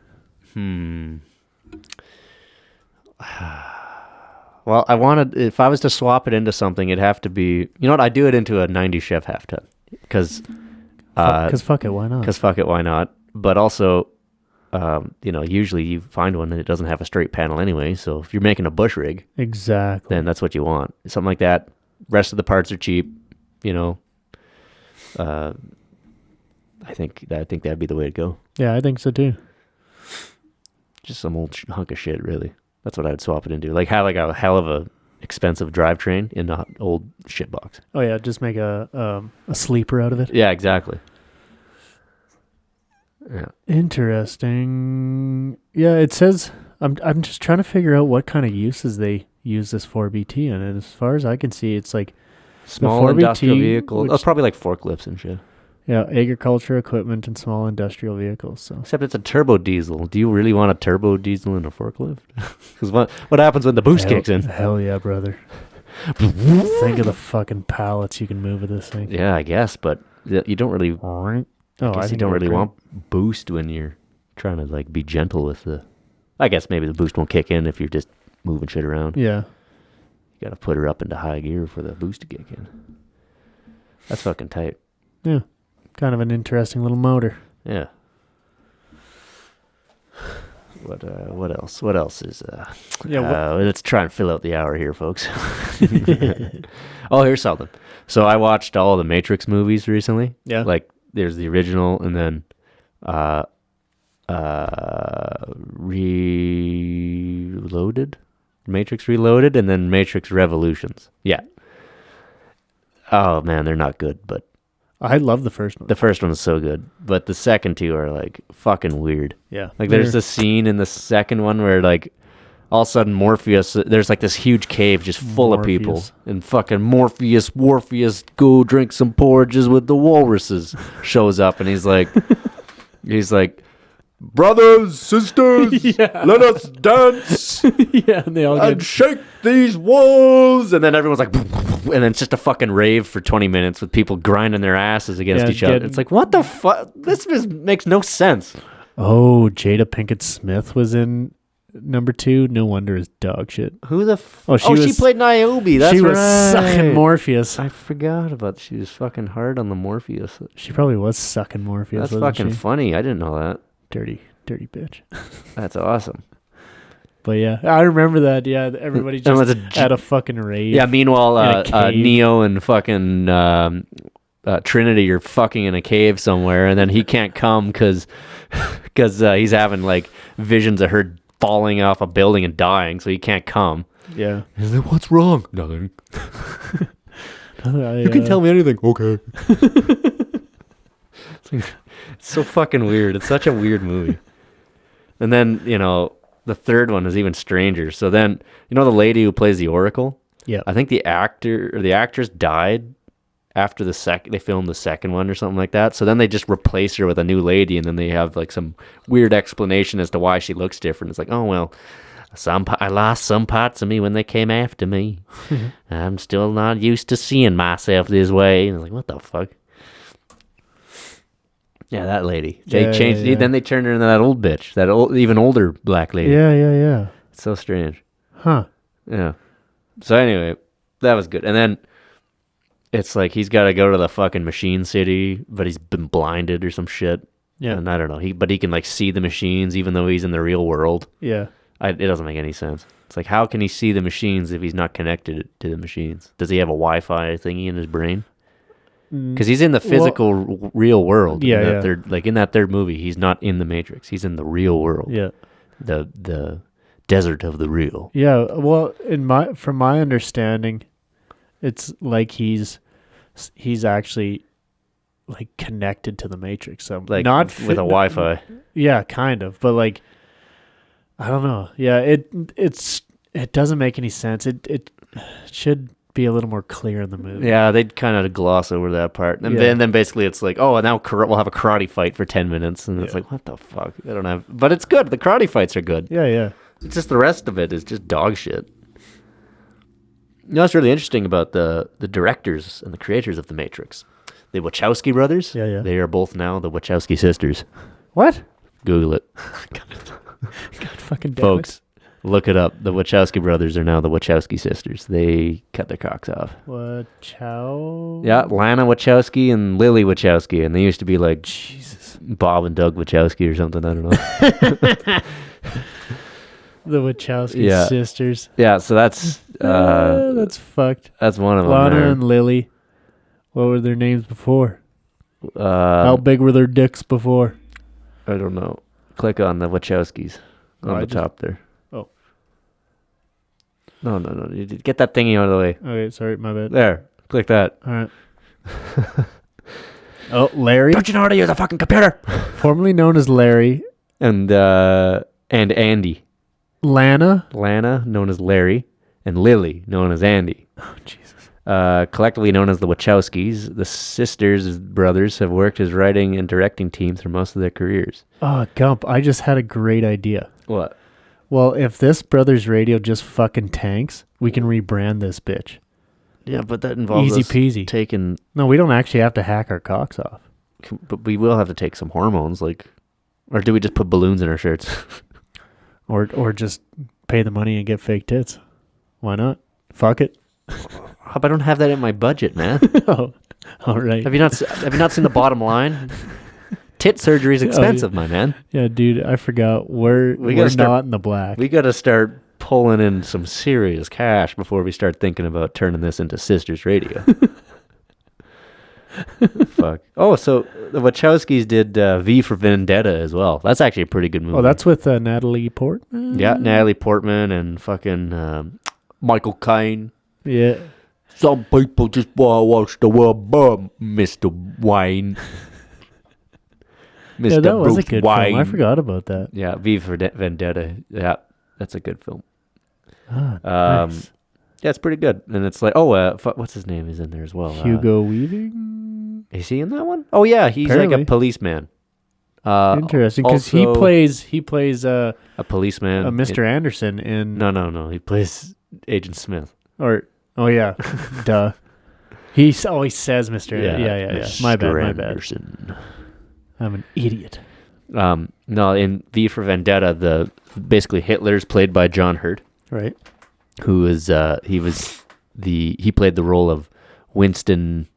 Well, if I was to swap it into something, it'd have to be, you know what? I'd do it into a 90 Chef half ton. Because fuck it, why not? Because fuck it, why not? But also, usually you find one and it doesn't have a straight panel anyway. So if you're making a bush rig, exactly, then that's what you want. Something like that. Rest of the parts are cheap. I think that'd be the way to go. Yeah, I think so too. Just some old hunk of shit, really. That's what I'd swap it into. Like have like a hell of a expensive drivetrain in an old shit box. Oh yeah, just make a sleeper out of it. Yeah, exactly. Yeah. Interesting. Yeah, it says I'm just trying to figure out what kind of uses they use this 4BT in, and as far as I can see, it's like small industrial vehicles. It's probably like forklifts and shit. Yeah, agriculture equipment and small industrial vehicles. So except it's a turbo diesel. Do you really want a turbo diesel in a forklift? Because what happens when the boost kicks in? Hell yeah, brother. Think of the fucking pallets you can move with this thing. Yeah, I guess, but you don't really. I you don't really want boost when you're trying to like be gentle with the. I guess maybe the boost won't kick in if you're just moving shit around. Yeah. You got to put her up into high gear for the boost to kick in. That's fucking tight. Yeah. Kind of an interesting little motor. Yeah. What else? What else is? Let's try and fill out the hour here, folks. Oh, here's something. So I watched all the Matrix movies recently. Yeah. Like there's the original, and then Reloaded, Matrix Reloaded, and then Matrix Revolutions. Yeah. Oh man, they're not good, but I love the first one. the first one is so good, but the second two are like fucking weird. Yeah. Like there's a scene in the second one where like all of a sudden Morpheus, there's like this huge cave just full of people, Morpheus. and fucking Morpheus, go drink some porridges with the walruses shows up, and he's like, brothers, sisters, let us dance Yeah, and they all and get shake these walls, and then everyone's like, and then it's just a fucking rave for 20 minutes with people grinding their asses against each other. It's like, what the fuck? This just makes no sense. Oh, Jada Pinkett Smith was in number 2. No wonder it's dog shit. Who the she she played Niobe. That's she was right. sucking Morpheus. I forgot about she was fucking hard on the Morpheus. She probably was sucking Morpheus. That's fucking funny. I didn't know that. dirty bitch. That's awesome. But yeah, I remember that. Yeah, everybody That was just at a fucking rave. Yeah, meanwhile, in a cave. Neo and fucking Trinity are fucking in a cave somewhere, and then he can't come because he's having like visions of her falling off a building and dying, so he can't come. Yeah. He's like, what's wrong? Nothing. You You can tell me anything. Okay. It's so fucking weird. It's such a weird movie. And then, the third one is even stranger. So then, the lady who plays the Oracle? Yeah. I think the actress died after they filmed the second one or something like that. So then they just replace her with a new lady, and then they have like some weird explanation as to why she looks different. It's like, oh, well, I lost some parts of me when they came after me. I'm still not used to seeing myself this way. And I was like, what the fuck? Yeah, that lady. They changed. Yeah. Then they turned her into that old bitch, that even older black lady. Yeah. It's so strange. Huh. Yeah. So anyway, that was good. And then it's like he's got to go to the fucking machine city, but he's been blinded or some shit. Yeah. And I don't know. But he can like see the machines even though he's in the real world. Yeah. It doesn't make any sense. It's like, how can he see the machines if he's not connected to the machines? Does he have a Wi-Fi thingy in his brain? Because he's in the physical real world. Yeah, in that third movie, he's not in the Matrix. He's in the real world. Yeah. The desert of the real. Yeah. Well, from my understanding, it's like he's actually like connected to the Matrix. So Like not with a Wi-Fi. Yeah, kind of. But like, I don't know. Yeah, it doesn't make any sense. It should be a little more clear in the movie. Yeah, they'd kind of gloss over that part. And then basically it's like, oh, now we'll have a karate fight for 10 minutes. And it's like, what the fuck? But it's good. The karate fights are good. Yeah. It's just the rest of it is just dog shit. What's really interesting about the directors and the creators of The Matrix? The Wachowski brothers. Yeah. They are both now the Wachowski sisters. What? Google it. God fucking damn Folks, look it up. The Wachowski brothers are now the Wachowski sisters. They cut their cocks off. Wachow? Yeah, Lana Wachowski and Lily Wachowski. And they used to be like Jesus. Bob and Doug Wachowski or something. I don't know. The Wachowski sisters. Yeah, so that's fucked. that's one of them. Lana there. and Lily. What were their names before? How big were their dicks before? I don't know. Click on the Wachowskis on the top there. Oh. No. You get that thingy out of the way. Okay, sorry, my bad. There. Click that. All right. Oh, Larry. Don't you know how to use a fucking computer? Formerly known as Larry. And Andy. Lana, known as Larry. And Lily, known as Andy. Oh, Jesus. Collectively known as the Wachowskis, the sisters, brothers, have worked as writing and directing teams for most of their careers. Oh, Gump, I just had a great idea. What? Well, if this Brothers Radio just fucking tanks, we can rebrand this bitch. Yeah, but that involves easy peasy. Taking... No, we don't actually have to hack our cocks off. But we will have to take some hormones, like... Or do we just put balloons in our shirts? or just pay the money and get fake tits. Why not? Fuck it. I don't have that in my budget, man. Oh, all right. Have you not seen The Bottom Line? tit surgery is expensive, my man. Yeah, dude, I forgot. We're not in the black. We got to start pulling in some serious cash before we start thinking about turning this into Sisters Radio. Fuck. Oh, so the Wachowskis did V for Vendetta as well. That's actually a pretty good movie. Oh, that's with Natalie Portman? Yeah, Natalie Portman and fucking Michael Caine. Yeah. Some people just want to watch the world burn, Mr. Wayne. Mr. Yeah, that was Bruce a good Wayne. film. I forgot about that. Yeah, V for Vendetta. Yeah, that's a good film. Nice. Yeah, it's pretty good. And it's like, what's his name is in there as well? Hugo Weaving? Is he in that one? Oh, yeah, he's Apparently. like a policeman. Interesting, because he plays a policeman. Mr. Anderson in... No. He plays Agent Smith. Oh, yeah. Duh. He always says Mr. Yeah. Mr. My bad. Anderson. I'm an idiot. No, in V for Vendetta, basically Hitler's played by John Hurt. Right. Who is he played the role of Winston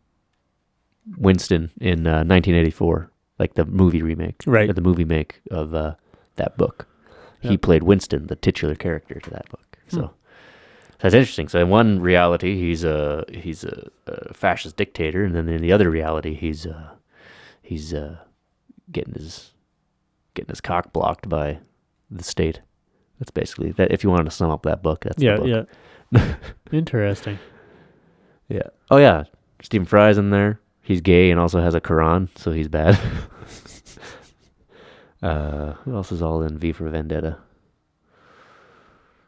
in 1984, like the movie remake, right? Or the movie make of that book. Yep. He played Winston, the titular character to that book. So that's interesting. So in one reality, he's a fascist dictator, and then in the other reality, he's getting his cock blocked by the state. That's basically that. If you wanted to sum up that book, that's the book. Yeah. Interesting. Yeah. Oh yeah, Stephen Fry's in there. He's gay and also has a Quran, so he's bad. Who else is all in V for Vendetta?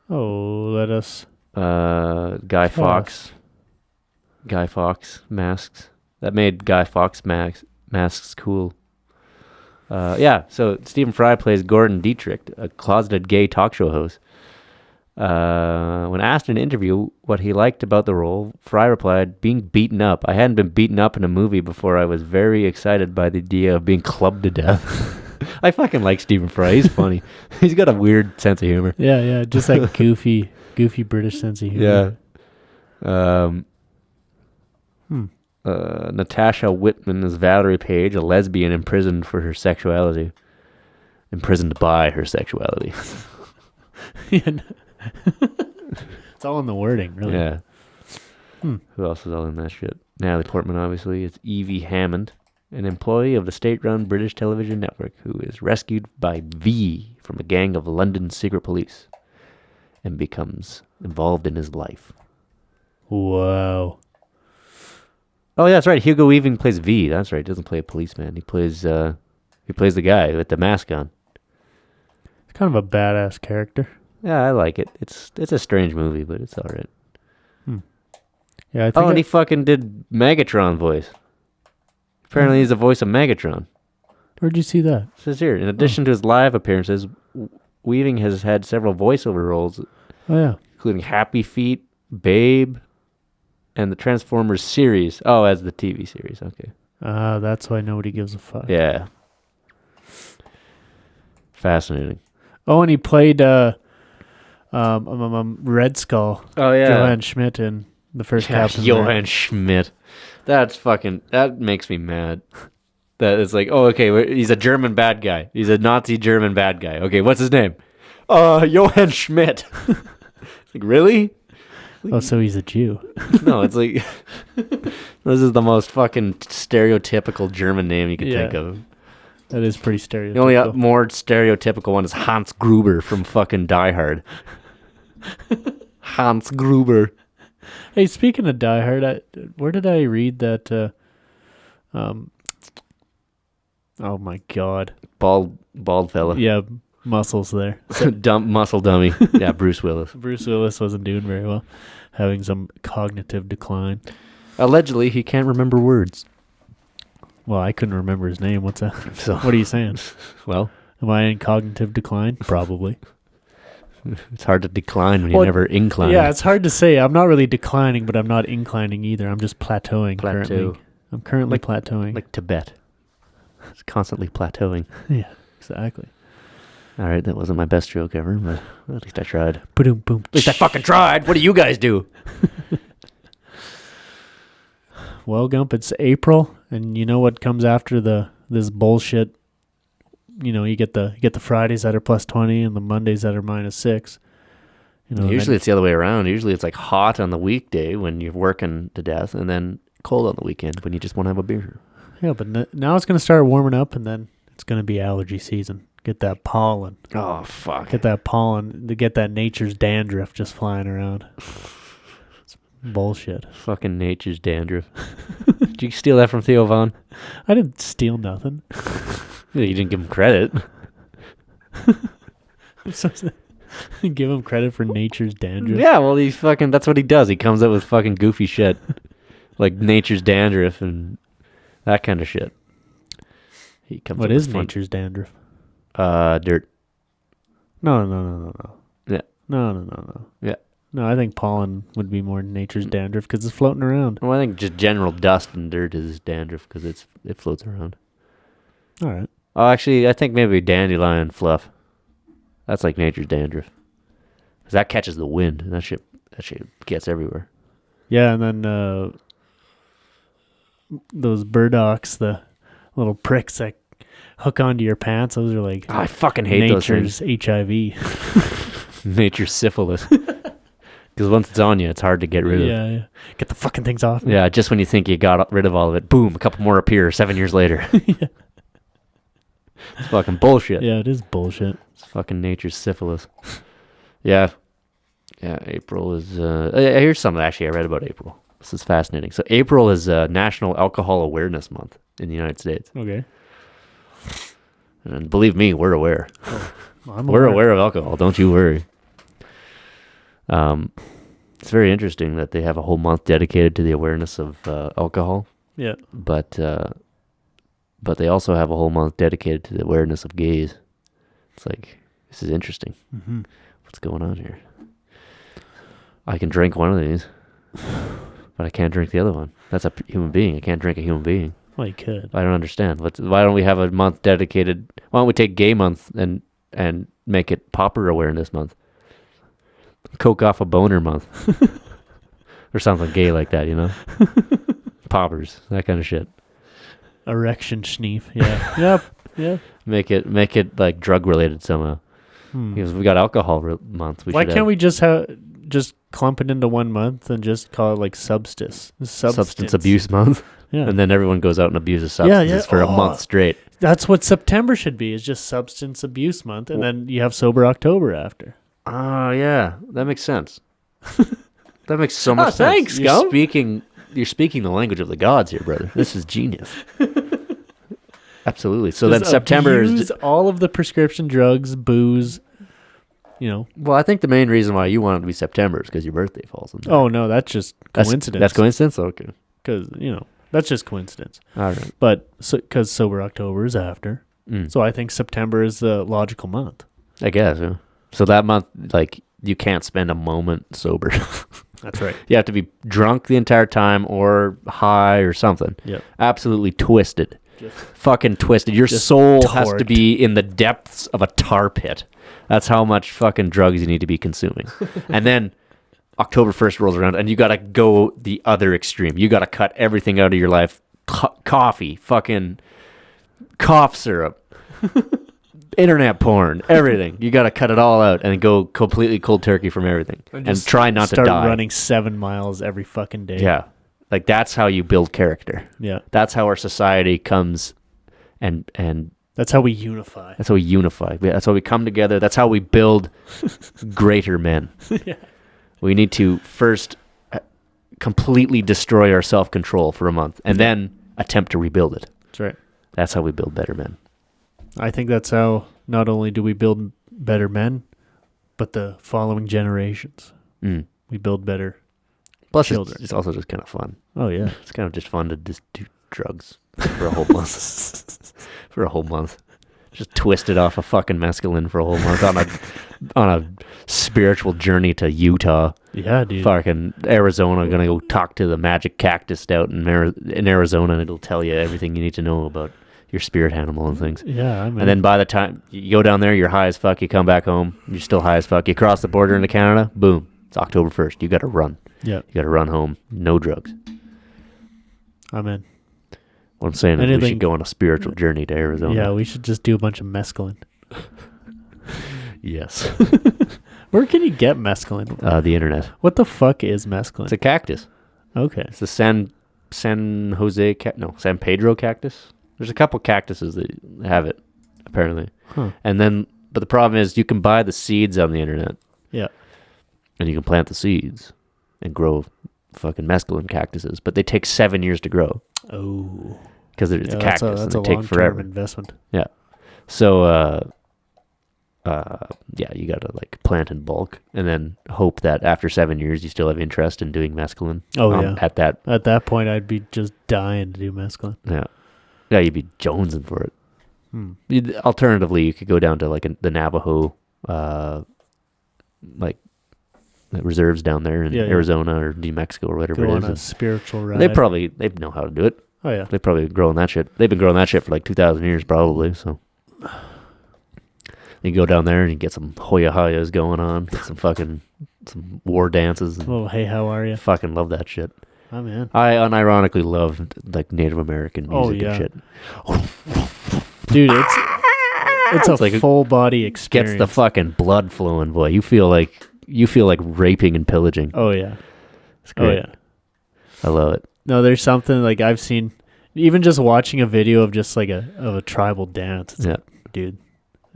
Oh, let us. Guy Fawkes. Guy Fawkes masks. That made Guy Fawkes masks cool. Yeah, so Stephen Fry plays Gordon Dietrich, a closeted gay talk show host. When asked in an interview what he liked about the role, Fry replied, "Being beaten up. I hadn't been beaten up in a movie before. I was very excited by the idea of being clubbed to death." I fucking like Stephen Fry. He's funny. He's got a weird sense of humor. Yeah, just like goofy British sense of humor. Yeah. Natasha Whitman is Valerie Page, a lesbian imprisoned by her sexuality. Yeah. It's all in the wording, really. Yeah. Who else is all in that shit? Natalie Portman, obviously. It's Evie Hammond, an employee of the state-run British television network who is rescued by V from a gang of London secret police and becomes involved in his life. Wow. Oh, yeah, that's right. Hugo Weaving plays V. That's right. He doesn't play a policeman. He plays the guy with the mask on. It's kind of a badass character. Yeah, I like it. It's a strange movie, but it's all right. Yeah, I think. And he fucking did Megatron voice. Apparently, he's the voice of Megatron. Where'd you see that? It says here, in addition to his live appearances, Weaving has had several voiceover roles. Oh yeah, including Happy Feet, Babe, and the Transformers series. Oh, as the TV series. Okay. That's why nobody gives a fuck. Yeah. Fascinating. Oh, and he played Red Skull. Oh yeah, Johann Schmidt in the first Captain America. Johann Schmidt. That makes me mad. That it's like, oh, okay, he's a German bad guy. He's a Nazi German bad guy. Okay, what's his name? Johann Schmidt. Like, really? Oh, so he's a Jew. No, it's like, this is the most fucking stereotypical German name you could think of. That is pretty stereotypical. The only more stereotypical one is Hans Gruber from fucking Die Hard. Hans Gruber. Hey, speaking of Die Hard, where did I read that? Oh my God. Bald fella. Yeah, muscles there. Muscle dummy. Yeah, Bruce Willis. Bruce Willis wasn't doing very well, having some cognitive decline. Allegedly, he can't remember words. Well, I couldn't remember his name. What's that? So, what are you saying? Well, am I in cognitive decline? Probably. It's hard to decline when you never incline. Yeah, it's hard to say. I'm not really declining, but I'm not inclining either. I'm just plateauing currently. I'm currently plateauing. Like Tibet. It's constantly plateauing. Yeah, exactly. All right, that wasn't my best joke ever, but at least I tried. Boom, boom. At least I fucking tried. What do you guys do? Well, Gump, it's April, and you know what comes after this bullshit you get the Fridays that are plus 20 and the Mondays that are minus 6. Usually it's the other way around. Usually it's like hot on the weekday when you're working to death, and then cold on the weekend when you just want to have a beer. Yeah, but now it's going to start warming up, and then it's going to be allergy season. Get that pollen. Oh, fuck. Get that pollen. To get that nature's dandruff just flying around. It's bullshit. Fucking nature's dandruff. Did you steal that from Theo Vaughn? I didn't steal nothing. You didn't give him credit. Give him credit for nature's dandruff. Yeah, well, that's what he does. He comes up with fucking goofy shit. Like nature's dandruff and that kind of shit. He comes What up is with fun- nature's dandruff? Dirt. No. Yeah. No. Yeah. No, I think pollen would be more nature's dandruff because it's floating around. Well, I think just general dust and dirt is dandruff because it floats around. All right. Oh, actually, I think maybe dandelion fluff. That's like nature's dandruff. Because that catches the wind. And that shit gets everywhere. Yeah, and then those burdocks, the little pricks that hook onto your pants, those are like I fucking hate those nature's things. HIV. Nature's syphilis. Because once it's on you, it's hard to get rid of. Yeah. Get the fucking things off. Yeah, just when you think you got rid of all of it, boom, a couple more appear 7 years later. Yeah. It's fucking bullshit. Yeah, it is bullshit. It's fucking nature's syphilis. Yeah. Yeah, April is... here's something actually I read about April. This is fascinating. So April is National Alcohol Awareness Month in the United States. Okay. And believe me, we're aware. I'm We're aware of alcohol. Don't you worry. It's very interesting that they have a whole month dedicated to the awareness of alcohol. Yeah. But they also have a whole month dedicated to the awareness of gays. It's like, this is interesting. Mm-hmm. What's going on here? I can drink one of these, but I can't drink the other one. That's a human being. I can't drink a human being. Well, you could. I don't understand. Why don't we have a month dedicated? Why don't we take Gay Month and make it Popper Awareness Month? Coke off a boner month. Or something gay like that, you know? Poppers, that kind of shit. Erection schneef. Yeah. Yep. Yeah. Make it like drug related somehow. Because we got alcohol month. Why can't we just clump it into 1 month and just call it like substance abuse month? Yeah. And then everyone goes out and abuses substances for a month straight. That's what September should be. Is just substance abuse month, and then you have sober October after. Oh yeah, that makes sense. That makes so much sense. Thanks, You're speaking the language of the gods here, brother. This is genius. Absolutely. So Just then September is all of the prescription drugs, booze. Well, I think the main reason why you want it to be September is because your birthday falls in there. Oh no, that's just coincidence. That's coincidence. Okay. Because that's just coincidence. All right. But because sober October is after, so I think September is the logical month. I guess. Yeah. So that month, like, you can't spend a moment sober. That's right. You have to be drunk the entire time or high or something. Yep. Absolutely twisted. Fucking twisted. Your soul has to torqued. be in the depths of a tar pit. That's how much fucking drugs you need to be consuming. And then October 1st rolls around and you got to go the other extreme. You got to cut everything out of your life. Coffee, fucking cough syrup, internet porn, everything. You got to cut it all out and go completely cold turkey from everything. And try not to die. Start running 7 miles every fucking day. Yeah. Like, that's how you build character. Yeah. That's how our society comes and that's how we unify. that's how we unify. That's how we come together. That's how we build greater men. Yeah. We need to first completely destroy our self-control for a month and then attempt to rebuild it. That's right. That's how we build better men. I think that's how not only do we build better men, but the following generations. We build better Plus, children. it's also just kind of fun. Oh, yeah. It's kind of just fun to just do drugs for a whole month. For a whole month. Just twist it off a fucking mescaline for a whole month on a spiritual journey to Utah. Yeah, dude. Fucking Arizona. Gonna go talk to the magic cactus out in Arizona, and it'll tell you everything you need to know about your spirit animal and things. Yeah, I mean. And then by the time you go down there, you're high as fuck. You come back home, you're still high as fuck. You cross the border into Canada, boom. It's October 1st. You got to run. Yeah. You got to run home. No drugs. I'm in. What I'm saying is we Anything- should go on a spiritual journey to Arizona. Yeah, we should just do a bunch of mescaline. Yes. Where can you get mescaline? The internet. What the fuck is mescaline? It's a cactus. Okay. It's the San Pedro cactus. There's a couple cactuses that have it, apparently. Huh. But the problem is you can buy the seeds on the internet. Yeah. And you can plant the seeds and grow fucking mescaline cactuses, but they take 7 years to grow. Oh. Because it's a cactus and they take forever. Investment. Yeah. So, you gotta like plant in bulk and then hope that after 7 years you still have interest in doing mescaline. Oh yeah. At that point, I'd be just dying to do mescaline. Yeah, you'd be jonesing for it. Alternatively, you could go down to like the Navajo, like reserves down there in Arizona or New Mexico or whatever go it is. On a spiritual ride. They know how to do it. Oh yeah. They probably growing that shit. They've been growing that shit for like 2,000 years probably. So you go down there and you get some Hoya Hayas going on, get some war dances. And oh hey, how are you? Fucking love that shit. Oh man. I unironically love like Native American music and shit. Dude, it's a like full body experience. Gets the fucking blood flowing, boy. You feel like raping and pillaging. Oh yeah. It's great. Oh yeah. I love it. No, there's something like I've seen, even just watching a video of just like a tribal dance. It's like, dude,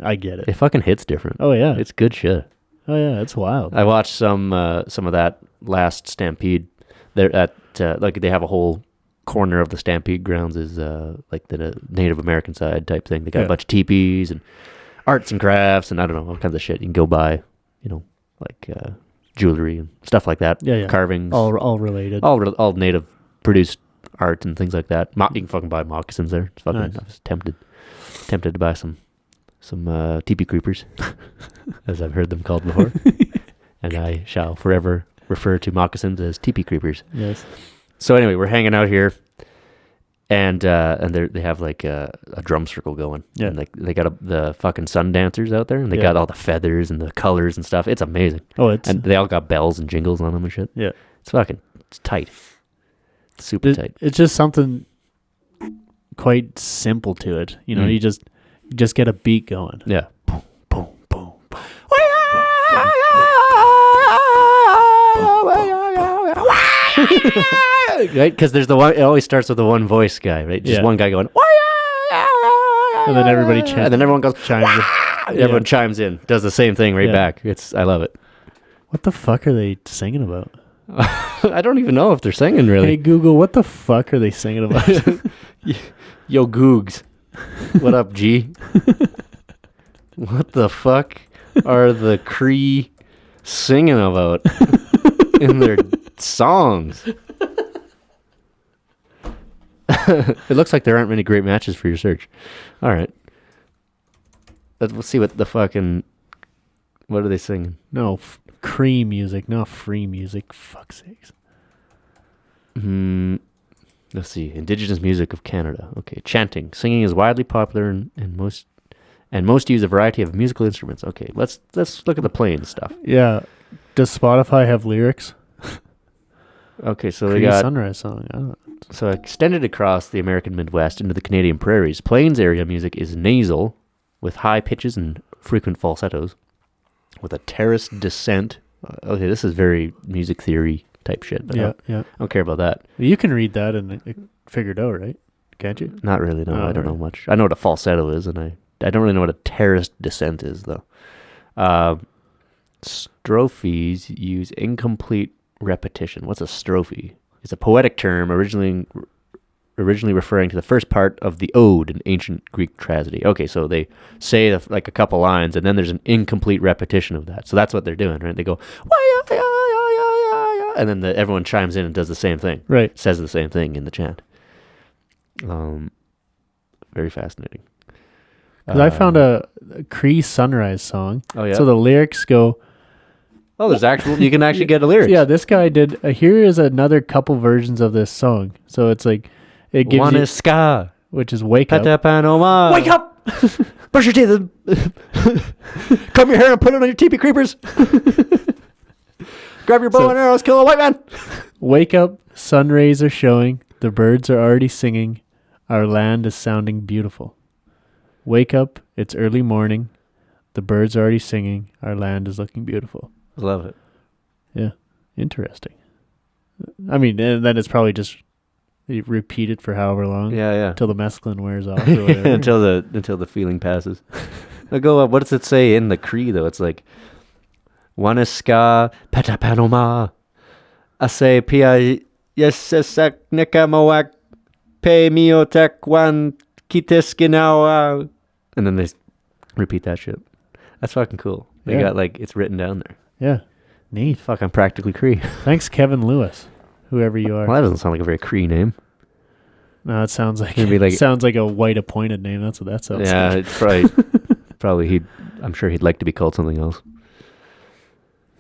I get it. It fucking hits different. Oh yeah, it's good shit. Oh yeah, it's wild. I watched some of that last Stampede. They're at like they have a whole corner of the Stampede grounds is like the Native American side type thing. They got a bunch of teepees and arts and crafts and I don't know all kinds of shit you can go buy. Like jewelry and stuff like that. Yeah. Carvings. All related. All native produced art and things like that. You can fucking buy moccasins there. It's fucking. Nice. I was tempted to buy some teepee creepers, as I've heard them called before, and I shall forever refer to moccasins as teepee creepers. Yes. So anyway, we're hanging out here, and they have like a drum circle going. Yeah. And they got the fucking sun dancers out there, and they got all the feathers and the colors and stuff. It's amazing. And they all got bells and jingles on them and shit. Yeah. It's tight. Super tight. It's just something quite simple to it. You just get a beat going. Yeah. Boom, boom, boom, boom. Right? Because there's the one, it always starts with the one voice guy, right? Just one guy going, and then everybody chants. And then everyone goes, chimes in. Everyone chimes in, does the same thing right back. I love it. What the fuck are they singing about? I don't even know if they're singing really. Hey Google, what the fuck are they singing about? Yo Googs, what up G? What the fuck are the Cree singing about in their songs? It looks like there aren't many great matches for your search. All right, let's see what the fucking what are they singing? No. Cree music, not free music. Fuck's sakes. Let's see. Indigenous music of Canada. Okay. Chanting. Singing is widely popular and most use a variety of musical instruments. Okay. Let's look at the plain stuff. Yeah. Does Spotify have lyrics? Okay, so Cree they got Sunrise song. So extended across the American Midwest into the Canadian prairies, plains area music is nasal with high pitches and frequent falsettos. With a terraced descent. Okay, this is very music theory type shit. But yeah. I don't care about that. You can read that and figure it out, right? Can't you? Not really, no. I don't know much. I know what a falsetto is, and I don't really know what a terraced descent is, though. Strophes use incomplete repetition. What's a strophe? It's a poetic term originally referring to the first part of the ode in ancient Greek tragedy. Okay, so they say like a couple lines, and then there's an incomplete repetition of that. So that's what they're doing, right? They go, and then everyone chimes in and does the same thing. Right. Says the same thing in the chant. Very fascinating. Because I found a Cree Sunrise song. Oh, yeah? So the lyrics go... Oh, there's actual... You can actually get a lyrics. Yeah, this guy did... here is another couple versions of this song. So it's like... It gives One you, is ska. which is wake up. Wake up! Brush your teeth. Comb your hair and put it on your teepee creepers. Grab your bow and arrows, kill a white man. Wake up, sun rays are showing, the birds are already singing. Our land is sounding beautiful. Wake up, it's early morning. The birds are already singing. Our land is looking beautiful. Love it. Yeah, interesting. I mean, and then it's probably just you repeat it for however long. Yeah. Until the mescaline wears off or whatever. until the feeling passes. I go up. What does it say in the Cree though? It's like Waniska petapanoma. Ase pia yesesek nikamawak pe miotek wan kitiskinawa. And then they repeat that shit. That's fucking cool. They got like it's written down there. Yeah. Neat. Fuck, I'm practically Cree. Thanks, Kevin Lewis, whoever you are. Well, that doesn't sound like a very Cree name. No, it sounds like Maybe sounds like a white appointed name. That's what that sounds yeah, like. it's probably I'm sure he'd like to be called something else.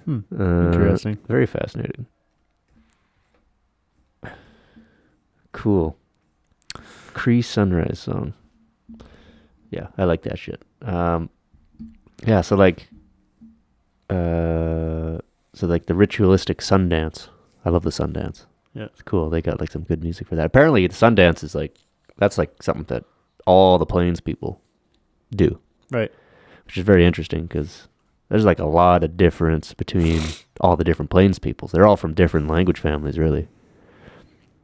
Interesting. Very fascinating. Cool. Cree Sunrise song. Yeah, I like that shit. Yeah, so like the ritualistic Sundance. I love the Sundance. Yeah. It's cool. They got like some good music for that. Apparently the Sundance is that's like something that all the Plains people do. Right. Which is very interesting because there's like a lot of difference between all the different Plains peoples. They're all from different language families, really.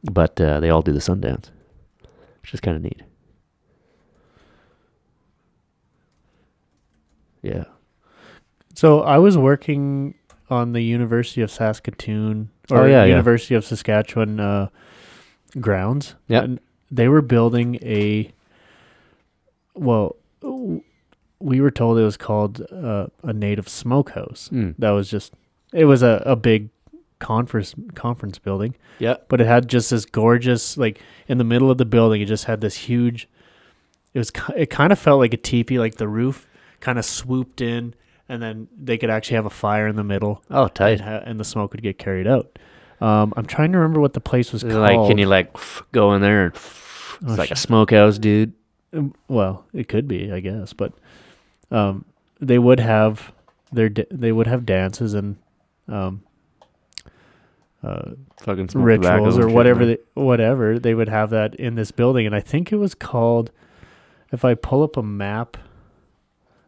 But they all do the Sundance, which is kind of neat. Yeah. So I was working on the University of Saskatoon or University of Saskatchewan grounds. Yeah. And they were building we were told it was called a native smokehouse. That was it was a big conference building. Yeah. But it had just this gorgeous, like in the middle of the building, it just had this huge, it kind of felt like a teepee, like the roof kind of swooped in and then they could actually have a fire in the middle. Oh, tight. And the smoke would get carried out. I'm trying to remember what the place was called. Like, can you like go in there and it's like a smokehouse, dude? Well, it could be, I guess, but they would have dances and fucking rituals or whatever they would have that in this building, and I think it was called. If I pull up a map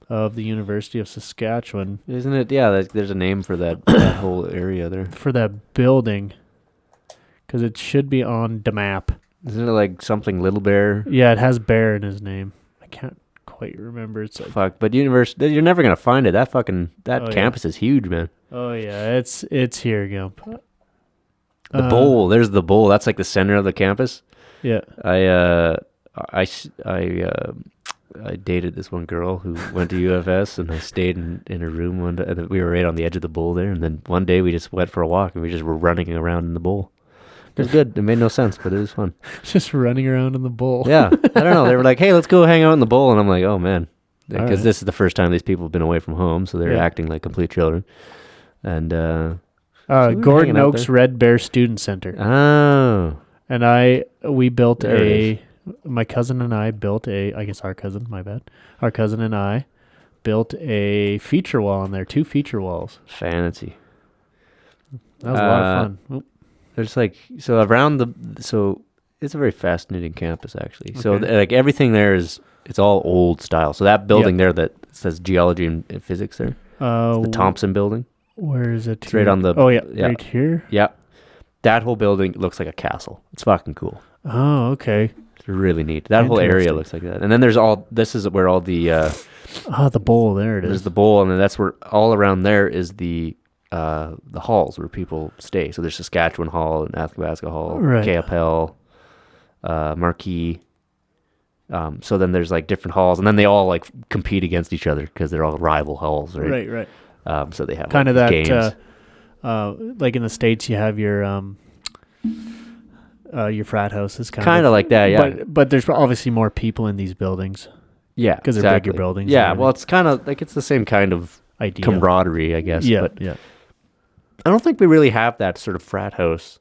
of the University of Saskatchewan, isn't it? Yeah, there's a name for that whole area there for that building, because it should be on the map. Isn't it like something Little Bear? Yeah, it has Bear in his name. I can't quite remember. It's like, fuck, but university, you're never gonna find it. That campus is huge, man. Oh yeah, it's here, Gump. The bowl. There's the bowl. That's like the center of the campus. Yeah. I dated this one girl who went to UFS, and I stayed in her room one day. And we were right on the edge of the bowl there, and then one day we just went for a walk, and we just were running around in the bowl. It was good. It made no sense, but it was fun. Just running around in the bowl. Yeah. I don't know. They were like, hey, let's go hang out in the bowl. And I'm like, oh, man. Because right. This is the first time these people have been away from home, so they're acting like complete children. And so we Gordon Oaks Red Bear Student Center. Oh. And we built my cousin and I built I guess our cousin, my bad. Our cousin and I built a feature wall on there, 2 feature walls. Fancy. That was a lot of fun. Oop. There's like, so it's a very fascinating campus, actually. Okay. So like everything there it's all old style. So that building there that says geology and physics there, the Thompson building. Where is it? It's right on the... Oh, yeah. Right here? Yeah. That whole building looks like a castle. It's fucking cool. Oh, okay. It's really neat. That whole area looks like that. And then this is where all the... the bowl. There it is. There's the bowl, and then that's where all around there is the halls where people stay. So there's Saskatchewan Hall and Athabasca Hall, right. KFL, Marquee. So then there's like different halls, and then they all like compete against each other because they're all rival halls, right? Right. So they have kind of like, that, games. like in the States, you have your frat houses, kind of like that, yeah. But there's obviously more people in these buildings. Yeah, because they're bigger buildings. Yeah, well, it's kind of like it's the same kind of idea, camaraderie, I guess. Yeah, but I don't think we really have that sort of frat house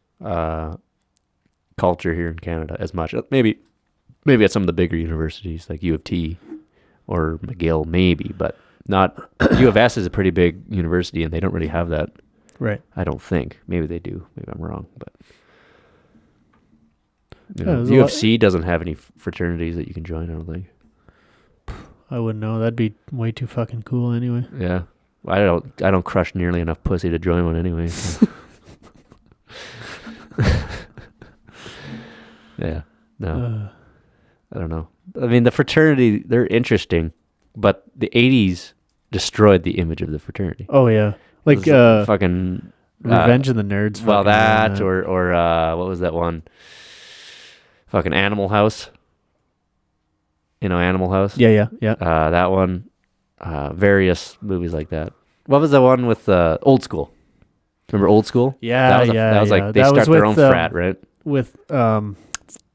culture here in Canada as much. Maybe at some of the bigger universities like U of T or McGill, maybe, but not. U of S is a pretty big university, and they don't really have that. Right. I don't think. Maybe they do. Maybe I'm wrong, but You Yeah, know, there's a lot- UFC doesn't have any fraternities that you can join. I don't think. I wouldn't know. That'd be way too fucking cool anyway. Yeah, I don't crush nearly enough pussy to join one anyway. So. Yeah, no, I don't know. I mean, the fraternity, they're interesting, but the 80s destroyed the image of the fraternity. Oh yeah, like It was fucking Revenge of the Nerds. well, fucking ran that or what was that one? Fucking Animal House. You know, Animal House. yeah. That one. Various movies like that. What was the one with Old School? Remember Old School? Yeah, that was yeah. That was like they That start was their with, own frat, right? With Not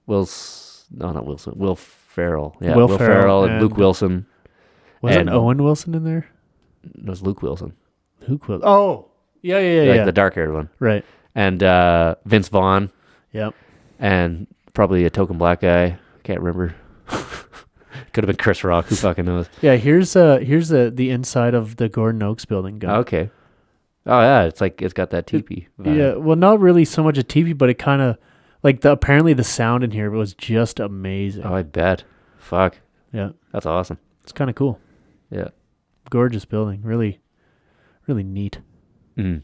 Wilson. Will Ferrell. Yeah, Will Will Ferrell Ferrell and and- Luke Wilson. wasn't and- Owen Wilson in there? It was Luke Wilson. Who Wilson? Oh, yeah, Like the dark-haired one. Right. And Vince Vaughn. Yep. And probably a token black guy. Can't remember. Could have been Chris Rock. Who fucking knows? Yeah. Here's the inside of the Gordon Oaks building. Gun. Okay. Oh yeah, it's got that teepee vibe. Yeah. Well, not really so much a TV, but it kind of like apparently the sound in here was just amazing. Oh, I bet. Fuck. Yeah. That's awesome. It's kind of cool. Yeah. Gorgeous building. Really, really neat. Mm.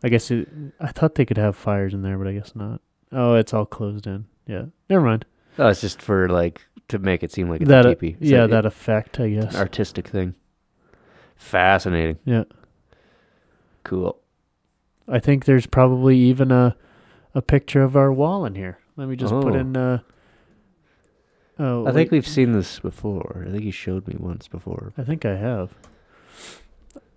I guess I thought they could have fires in there, but I guess not. Oh, it's all closed in. Yeah. Never mind. Oh, it's just for to make it seem like it's That a teepee. yeah, So that effect, I guess. an artistic thing. Fascinating. Yeah. Cool. I think there's probably even a picture of our wall in here. Let me just put Oh. in. I think we've seen this before. I think you showed me once before. I think I have.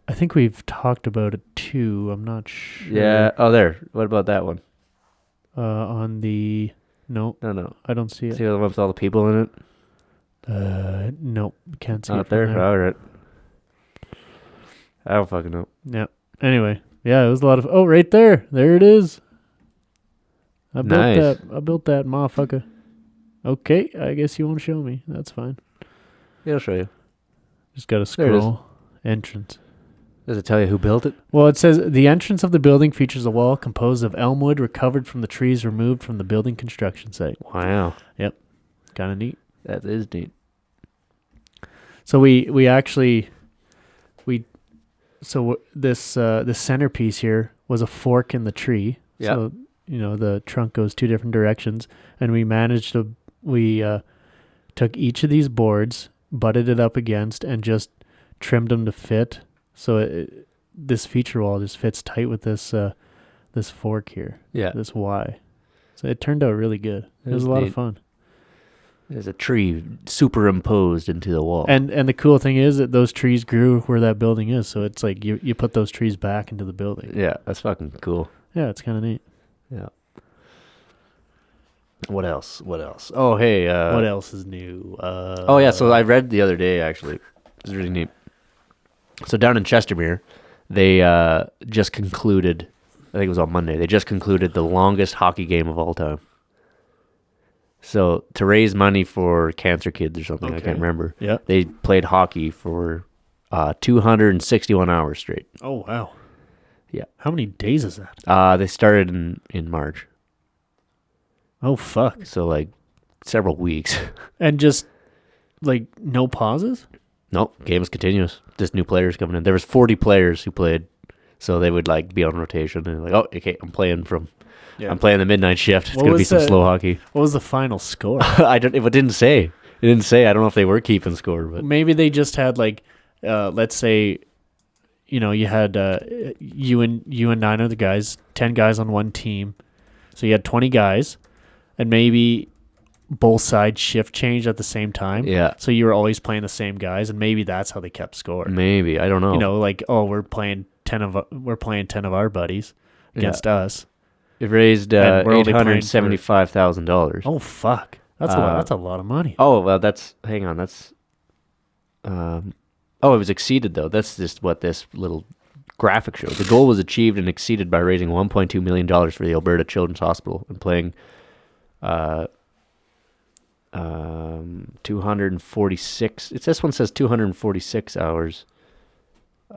I think we've talked about it too. I'm not sure. Yeah. Oh, there. What about that one? On the no, No. I don't see it. See the one with all the people in it? Nope, can't see Not it from there? there. All right. I don't fucking know. Yeah. Anyway, yeah, it was a lot of. Oh, right there. There it is. I built Nice. that. I built that, motherfucker. Okay, I guess you won't show me. That's fine. Yeah, I'll show you. Just gotta There it is. scroll. Entrance. Does it tell you who built it? Well, it says the entrance of the building features a wall composed of elm wood recovered from the trees removed from the building construction site. Wow. Kind of neat. That is neat. So we actually this centerpiece here was a fork in the tree. Yeah. So the trunk goes two different directions, and we took each of these boards, butted it up against, and just trimmed them to fit. So this feature wall just fits tight with this fork here. Yeah. This Y. So it turned out really good. It was a lot of fun. There's a tree superimposed into the wall. And the cool thing is that those trees grew where that building is. So it's like you put those trees back into the building. Yeah, that's fucking cool. Yeah, it's kind of neat. Yeah. What else? Oh, hey. What else is new? Oh, yeah. So I read the other day, actually. It was really neat. So down in Chestermere, they just concluded, I think it was on Monday, they just concluded the longest hockey game of all time. So to raise money for cancer kids or something, I Okay. can't remember. Yeah. They played hockey for 261 hours straight. Oh, wow. Yeah. How many days is that? They started in March. Oh, fuck. So like several weeks. And just like no pauses? Nope, game was continuous. Just new players coming in. There was 40 players who played, so they would like be on rotation and like, oh, okay, I'm playing the midnight shift. It's What gonna be was some the- slow hockey. What was the final score? I don't. It didn't say. It didn't say. I don't know if they were keeping score, but Maybe they just had like, let's say, you had you and 9 other guys, 10 guys on one team, so you had 20 guys, and maybe both sides shift changed at the same time. yeah, So you were always playing the same guys, and maybe that's how they kept score. maybe I don't know. Like, oh, we're playing 10 of our buddies against us. It raised And we're only playing for- $875,000. Oh, fuck. That's a lot. That's a lot of money. Oh well, hang on. That's it was exceeded though. That's just what this little graphic shows. The goal was achieved and exceeded by raising $1.2 million for the Alberta Children's Hospital and playing 246. This one says 246 hours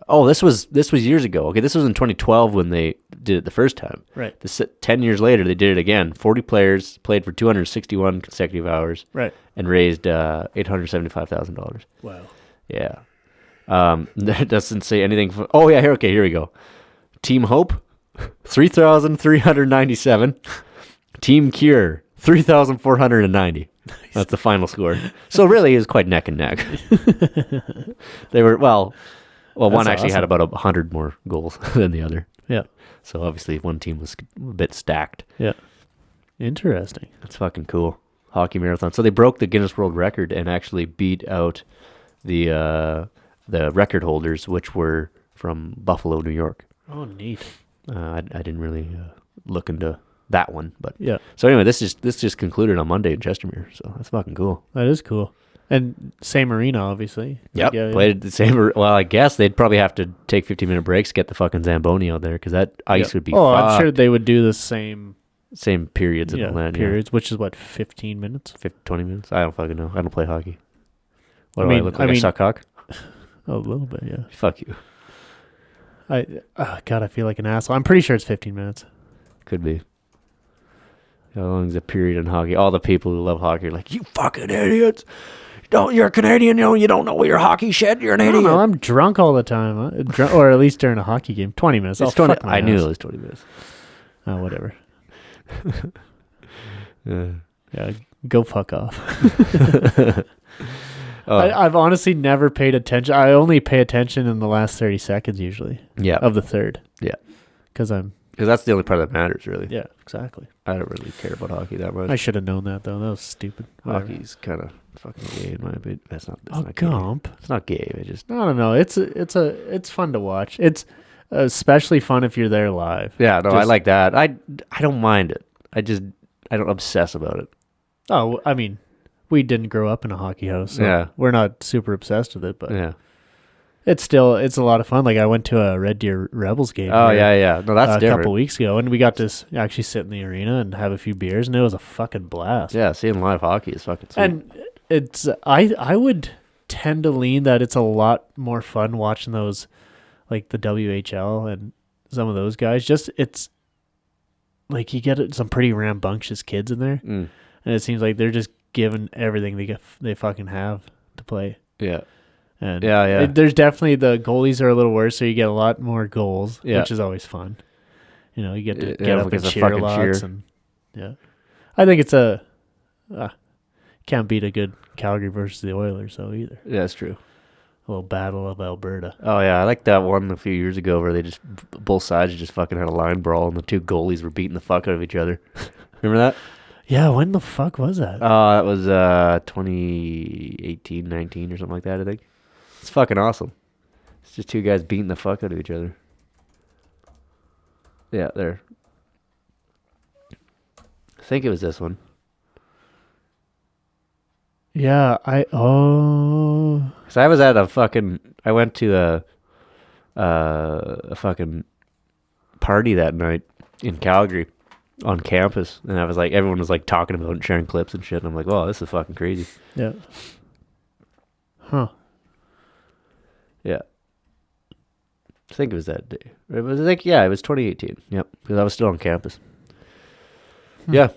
Oh, this was years ago. Okay, this was in 2012 when they did it the first time. Right. 10 years later, they did it again. 40 players played for 261 consecutive hours. Right. And raised $875,000. Wow. Yeah. That doesn't say anything. Oh yeah, here we go. Team Hope, 3,397. Team Cure, 3,490. That's the final score. So really, it was quite neck and neck. They were one actually had about 100 more goals than the other. Yeah. So obviously, one team was a bit stacked. Yeah. Interesting. That's fucking cool. Hockey marathon. So they broke the Guinness World Record and actually beat out the record holders, which were from Buffalo, New York. Oh, neat. I didn't really look into that one, but yeah. So anyway, this just concluded on Monday in Chestermere, so that's fucking cool. That is cool. And same arena, obviously. Yep. Yeah, played the same. Well, I guess they'd probably have to take 15-minute breaks, get the fucking Zamboni out there, because that ice would be. Oh, I'm sure they would do the same periods and all that. Periods, which is what, 15 minutes? 20 minutes? I don't fucking know. I don't play hockey. What I do I mean, look like? I suck cock? A little bit, yeah. Fuck you. God, I feel like an asshole. I'm pretty sure it's 15 minutes. Could be. How long is a period in hockey? All the people who love hockey are like, you fucking idiots. You're a Canadian, you don't know your hockey shit. You're an idiot. No, I'm drunk all the time. Or at least during a hockey game. 20 minutes. It's 20. I knew it was 20 minutes. Oh, whatever. Yeah, go fuck off. I've honestly never paid attention. I only pay attention in the last 30 seconds usually. Yeah. Of the third. Yeah. Because that's the only part that matters, really. Yeah, exactly. I don't really care about hockey that much. I should have known that, though. That was stupid. Whatever. Hockey's kind of fucking gay in my opinion. That's not Gump. Gay. It's not gay. I don't know. It's fun to watch. It's especially fun if you're there live. Yeah, no, I like that. I don't mind it. I don't obsess about it. Oh, I mean, we didn't grow up in a hockey house, so we're not super obsessed with it, but it's a lot of fun. Like I went to a Red Deer Rebels game. Oh yeah. No, that's a couple weeks ago, and we got to actually sit in the arena and have a few beers, and it was a fucking blast. Yeah, seeing live hockey is fucking sweet. And it's I would tend to lean that it's a lot more fun watching those, like the WHL and some of those guys. Just it's like you get some pretty rambunctious kids in there, and it seems like they're just giving everything they fucking have to play. Yeah. And yeah. There's definitely the goalies are a little worse, so you get a lot more goals, which is always fun. You get to get up and cheer lots, and I think it's can't beat a good Calgary versus the Oilers though either. Yeah, that's true. A little battle of Alberta. Oh yeah, I like that one a few years ago where they just both sides just fucking had a line brawl and the two goalies were beating the fuck out of each other. Remember that? Yeah, when the fuck was that? That was 2018, 19 or something like that, I think. It's fucking awesome. It's just two guys beating the fuck out of each other. Yeah, there. I think it was this one. Yeah, So I was at I went to a fucking party that night in Calgary on campus, and I was like, everyone was like talking about it and sharing clips and shit, and I'm like, oh, this is fucking crazy. Yeah. Huh. Yeah. I think it was that day. It was it was 2018. Yep, because I was still on campus. Yeah.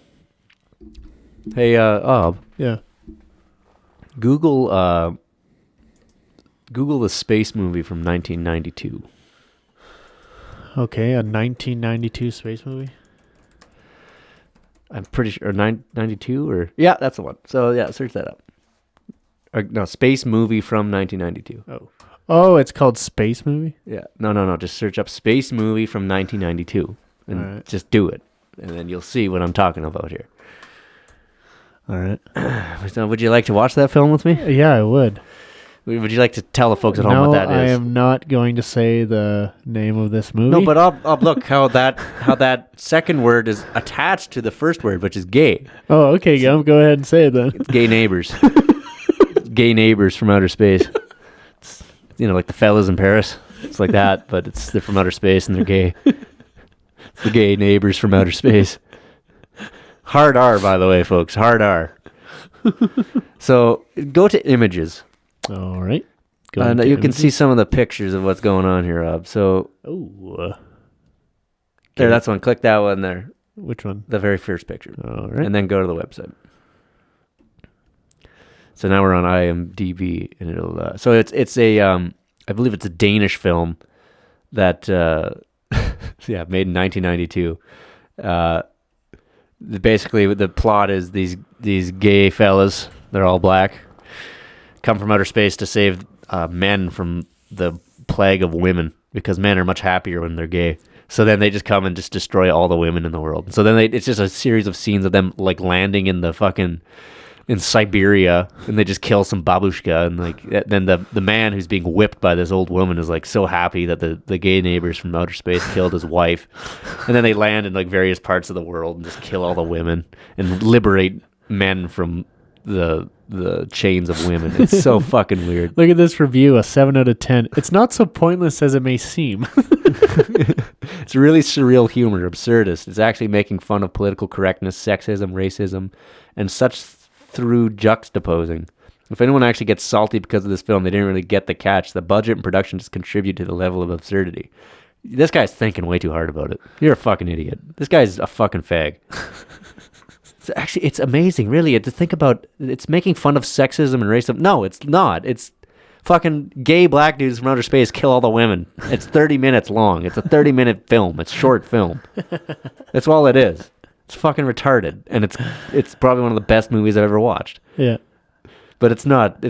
Hey, yeah. Google the space movie from 1992. Okay, a 1992 space movie. I'm pretty sure, or 92 or yeah, that's the one. So yeah, search that up. No, space movie from 1992. Oh, it's called Space Movie? Yeah. No. Just search up space movie from 1992 and just do it. And then you'll see what I'm talking about here. All right. So would you like to watch that film with me? Yeah, I would. Would you like to tell the folks at home what that is? No, I am not going to say the name of this movie. No, but I'll look how that second word is attached to the first word, which is gay. Oh, okay. Go ahead and say it then. It's gay neighbors. Gay neighbors from outer space. It's, like the fellas in Paris. It's like that, but they're from outer space and they're gay. It's the gay neighbors from outer space. Hard R, by the way, folks. Hard R. So go to images. All right. You can see some of the pictures of what's going on here, Rob. So, there, that's one. Click that one there. Which one? The very first picture. All right. And then go to the website. So now we're on IMDb, and it'll. So it's a I believe it's a Danish film that made in 1992. Basically, the plot is these gay fellas, they're all black, come from outer space to save men from the plague of women, because men are much happier when they're gay. So then they just come and just destroy all the women in the world. So then it's just a series of scenes of them like landing in in Siberia, and they just kill some babushka, and like then the man who's being whipped by this old woman is like so happy that the gay neighbors from outer space killed his wife, and then they land in like various parts of the world and just kill all the women and liberate men from the chains of women. It's so fucking weird. Look at this review, a 7 out of 10. It's not so pointless as it may seem. It's really surreal humor, absurdist. It's actually making fun of political correctness, sexism, racism, and such through juxtaposing. If anyone actually gets salty because of this film, they didn't really get the catch. The budget and production just contribute to the level of absurdity. This guy's thinking way too hard about it. You're a fucking idiot. This guy's a fucking fag. It's amazing, really, to think about. It's making fun of sexism and racism. No, it's not. It's fucking gay black dudes from outer space kill all the women. It's 30 minutes long. It's a 30-minute film. It's short film. That's all it is. It's fucking retarded, and it's probably one of the best movies I've ever watched. Yeah, but it's not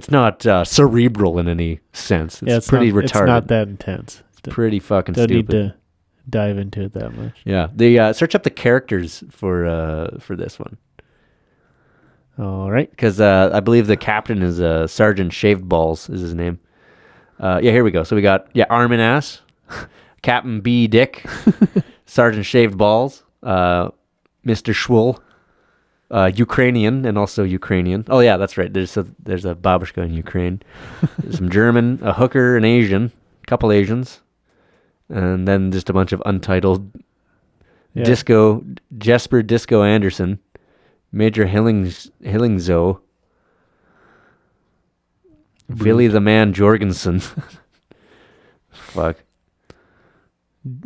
cerebral in any sense. It's pretty retarded. It's not that intense. It's pretty fucking stupid. Don't need to dive into it that much. Yeah, they search up the characters for this one. All right, because I believe the captain is Sergeant Shaved Balls is his name. Here we go. So we got Arm and Ass, Captain B Dick, Sergeant Shaved Balls, Mr. Schwul, Ukrainian, and also Ukrainian. Oh yeah, that's right. There's a babushka in Ukraine. There's some German, a hooker, an Asian, a couple Asians, and then just a bunch of untitled Jesper Disco Anderson, Major Hillingzo, Billy the Man Jorgensen. Fuck.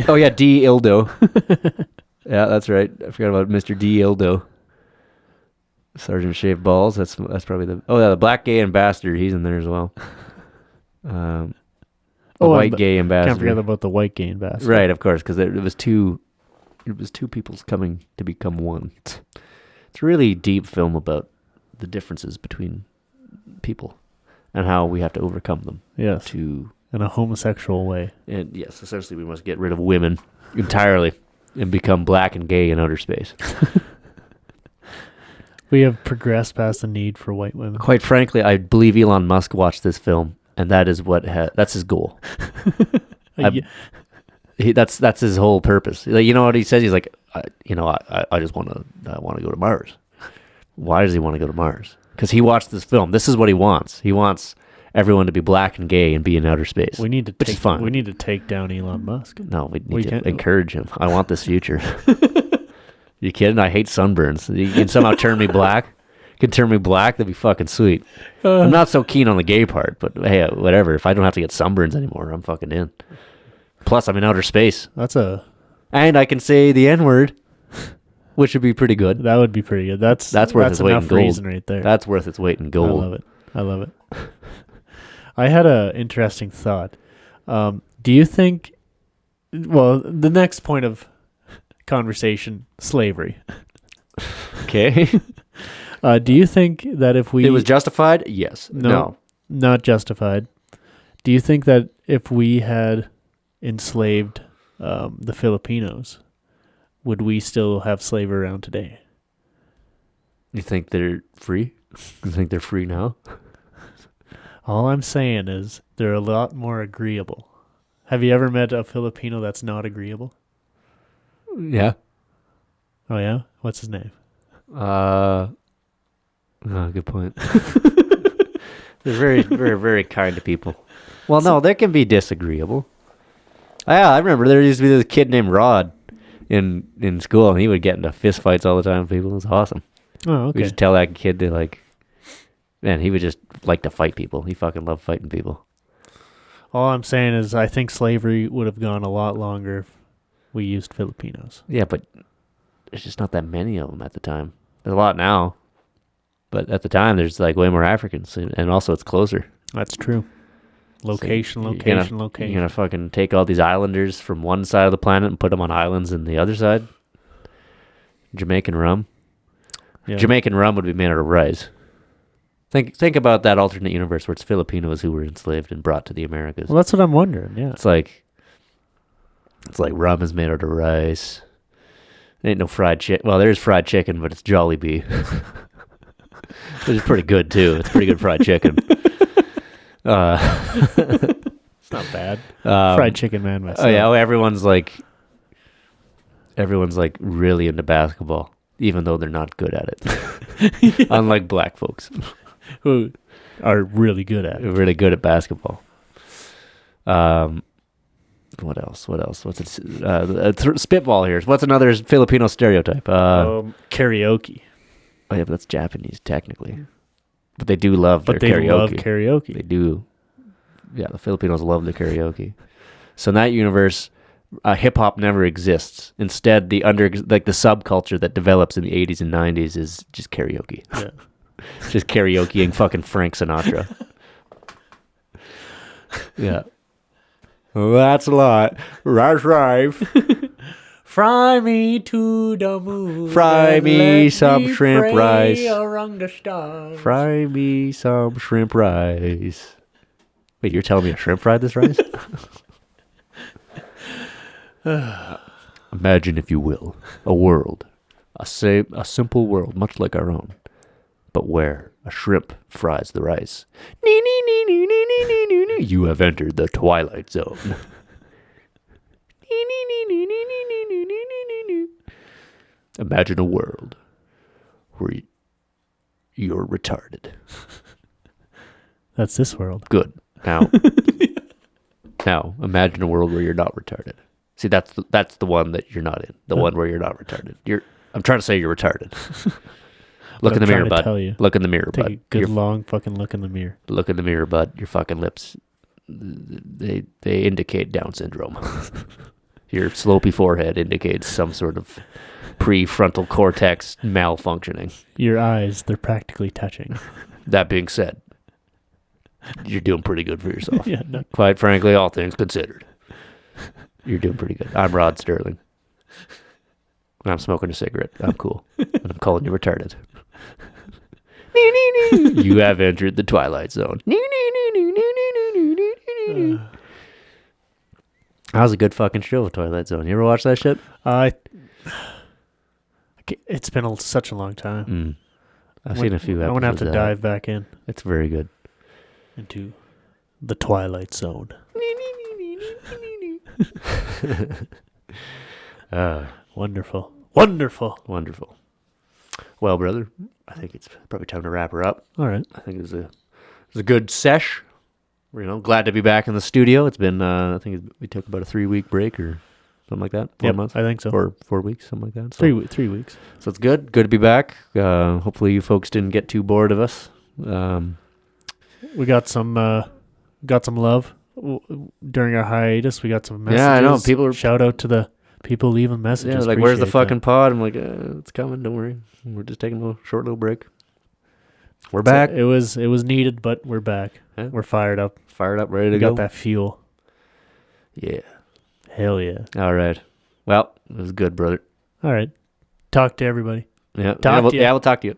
Oh yeah, D Ildo. Yeah, that's right. I forgot about Mr. D Ildo. Sergeant Shaved Balls. That's probably the black gay ambassador. He's in there as well. White gay ambassador. Can't forget about the white gay ambassador. Right, of course, because it was two peoples coming to become one. It's a really deep film about the differences between people and how we have to overcome them. Yes. In a homosexual way. And yes, essentially we must get rid of women entirely and become black and gay in outer space. We have progressed past the need for white women. Quite frankly, I believe Elon Musk watched this film, and that is that's his goal. That's his whole purpose. Like, you know what he says? He's like, I just want to go to Mars. Why does he want to go to Mars? Because he watched this film. This is what he wants. He wants everyone to be black and gay and be in outer space. Which is fun. We need to take down Elon Musk. No, we need to encourage him. I want this future. You kidding? I hate sunburns. You can somehow turn me black. You can turn me black. That'd be fucking sweet. I'm not so keen on the gay part, but hey, whatever. If I don't have to get sunburns anymore, I'm fucking in. Plus, I'm in outer space. And I can say the N-word, which would be pretty good. That would be pretty good. That's worth its weight in gold. Right there. That's worth its weight in gold. I love it. I had an interesting thought. Do you think, the next point of conversation, slavery. Okay. Do you think that if we... It was justified? Yes. No. Not justified. Do you think that if we had enslaved the Filipinos, would we still have slavery around today? You think they're free? You think they're free now? All I'm saying is they're a lot more agreeable. Have you ever met a Filipino that's not agreeable? Yeah. Oh, yeah? What's his name? Good point. They're very, very, very kind to people. Well, no, they can be disagreeable. I remember there used to be this kid named Rod in school, and he would get into fist fights all the time with people. It was awesome. Oh, okay. We just tell that kid to, man, he would just like to fight people. He fucking loved fighting people. All I'm saying is I think slavery would have gone a lot longer if we used Filipinos. Yeah, but there's just not that many of them at the time. There's a lot now, but at the time there's like way more Africans, and also it's closer. That's true. Location. You're gonna fucking take all these islanders from one side of the planet and put them on islands in the other side. Jamaican rum. Yeah. Jamaican rum would be made out of rice. Think about that alternate universe where it's Filipinos who were enslaved and brought to the Americas. Well, that's what I'm wondering. Yeah. It's like rum is made out of rice. There ain't no fried chicken. Well, there's fried chicken, but it's Jollibee. Which is pretty good too. It's pretty good fried chicken. It's not bad. Fried chicken man myself. Oh yeah, everyone's like really into basketball, even though they're not good at it. Yeah. Unlike black folks who are really good at it. Really good at basketball. What else? What's it? Spitball here. What's another Filipino stereotype? Karaoke. Oh yeah, but that's Japanese technically. But they do love their karaoke. But they love karaoke. They do. Yeah, the Filipinos love their karaoke. So in that universe, hip hop never exists. Instead, the subculture that develops in the 80s and 90s is just karaoke. Yeah. Just karaokeing fucking Frank Sinatra. Yeah. Well, that's a lot. That's right. Fry me to the moon. Fry me some shrimp rice. Around the stars. Fry me some shrimp rice. Wait, you're telling me a shrimp fried this rice? Imagine, if you will, a world, a simple world, much like our own, but where a shrimp fries the rice. You have entered the Twilight Zone. Imagine a world where you're retarded. That's this world. Good. Now, imagine a world where you're not retarded. See, that's the one that you're not in. The one where you're not retarded. I'm trying to say you're retarded. Look in the mirror, bud. Look in the mirror, bud. Take a good long fucking look in the mirror. Look in the mirror, bud. Your fucking lips, they indicate Down syndrome. Your slopey forehead indicates some sort of prefrontal cortex malfunctioning. Your eyes, they're practically touching. That being said, you're doing pretty good for yourself. Yeah, no. Quite frankly, all things considered. You're doing pretty good. I'm Rod Sterling. I'm smoking a cigarette. I'm cool. And I'm calling you retarded. You have entered the Twilight Zone. That was a good fucking show, Twilight Zone. You ever watch that shit? It's been such a long time. I've seen a few episodes. I'm going to have to dive back in. It's very good. Into the Twilight Zone. Wonderful. Well, brother, I think it's probably time to wrap her up. All right. I think it was a good sesh. Glad to be back in the studio. It's been, I think we took about a 3-week break or something like that. 4 months? I think so. Or 4 weeks, something like that. So, 3 weeks. So it's good. Good to be back. Hopefully you folks didn't get too bored of us. We got some love during our hiatus. We got some messages. Yeah, I know. Shout out to the people leaving messages. Yeah, like, where's the fucking pod? I'm like, it's coming. Don't worry. We're just taking a short little break. We're back. It was needed, but we're back. Yeah. We're fired up. Ready to go. Got that fuel. Yeah. Hell yeah. All right. Well, it was good, brother. All right. Talk to everybody. Yeah. We'll talk to you.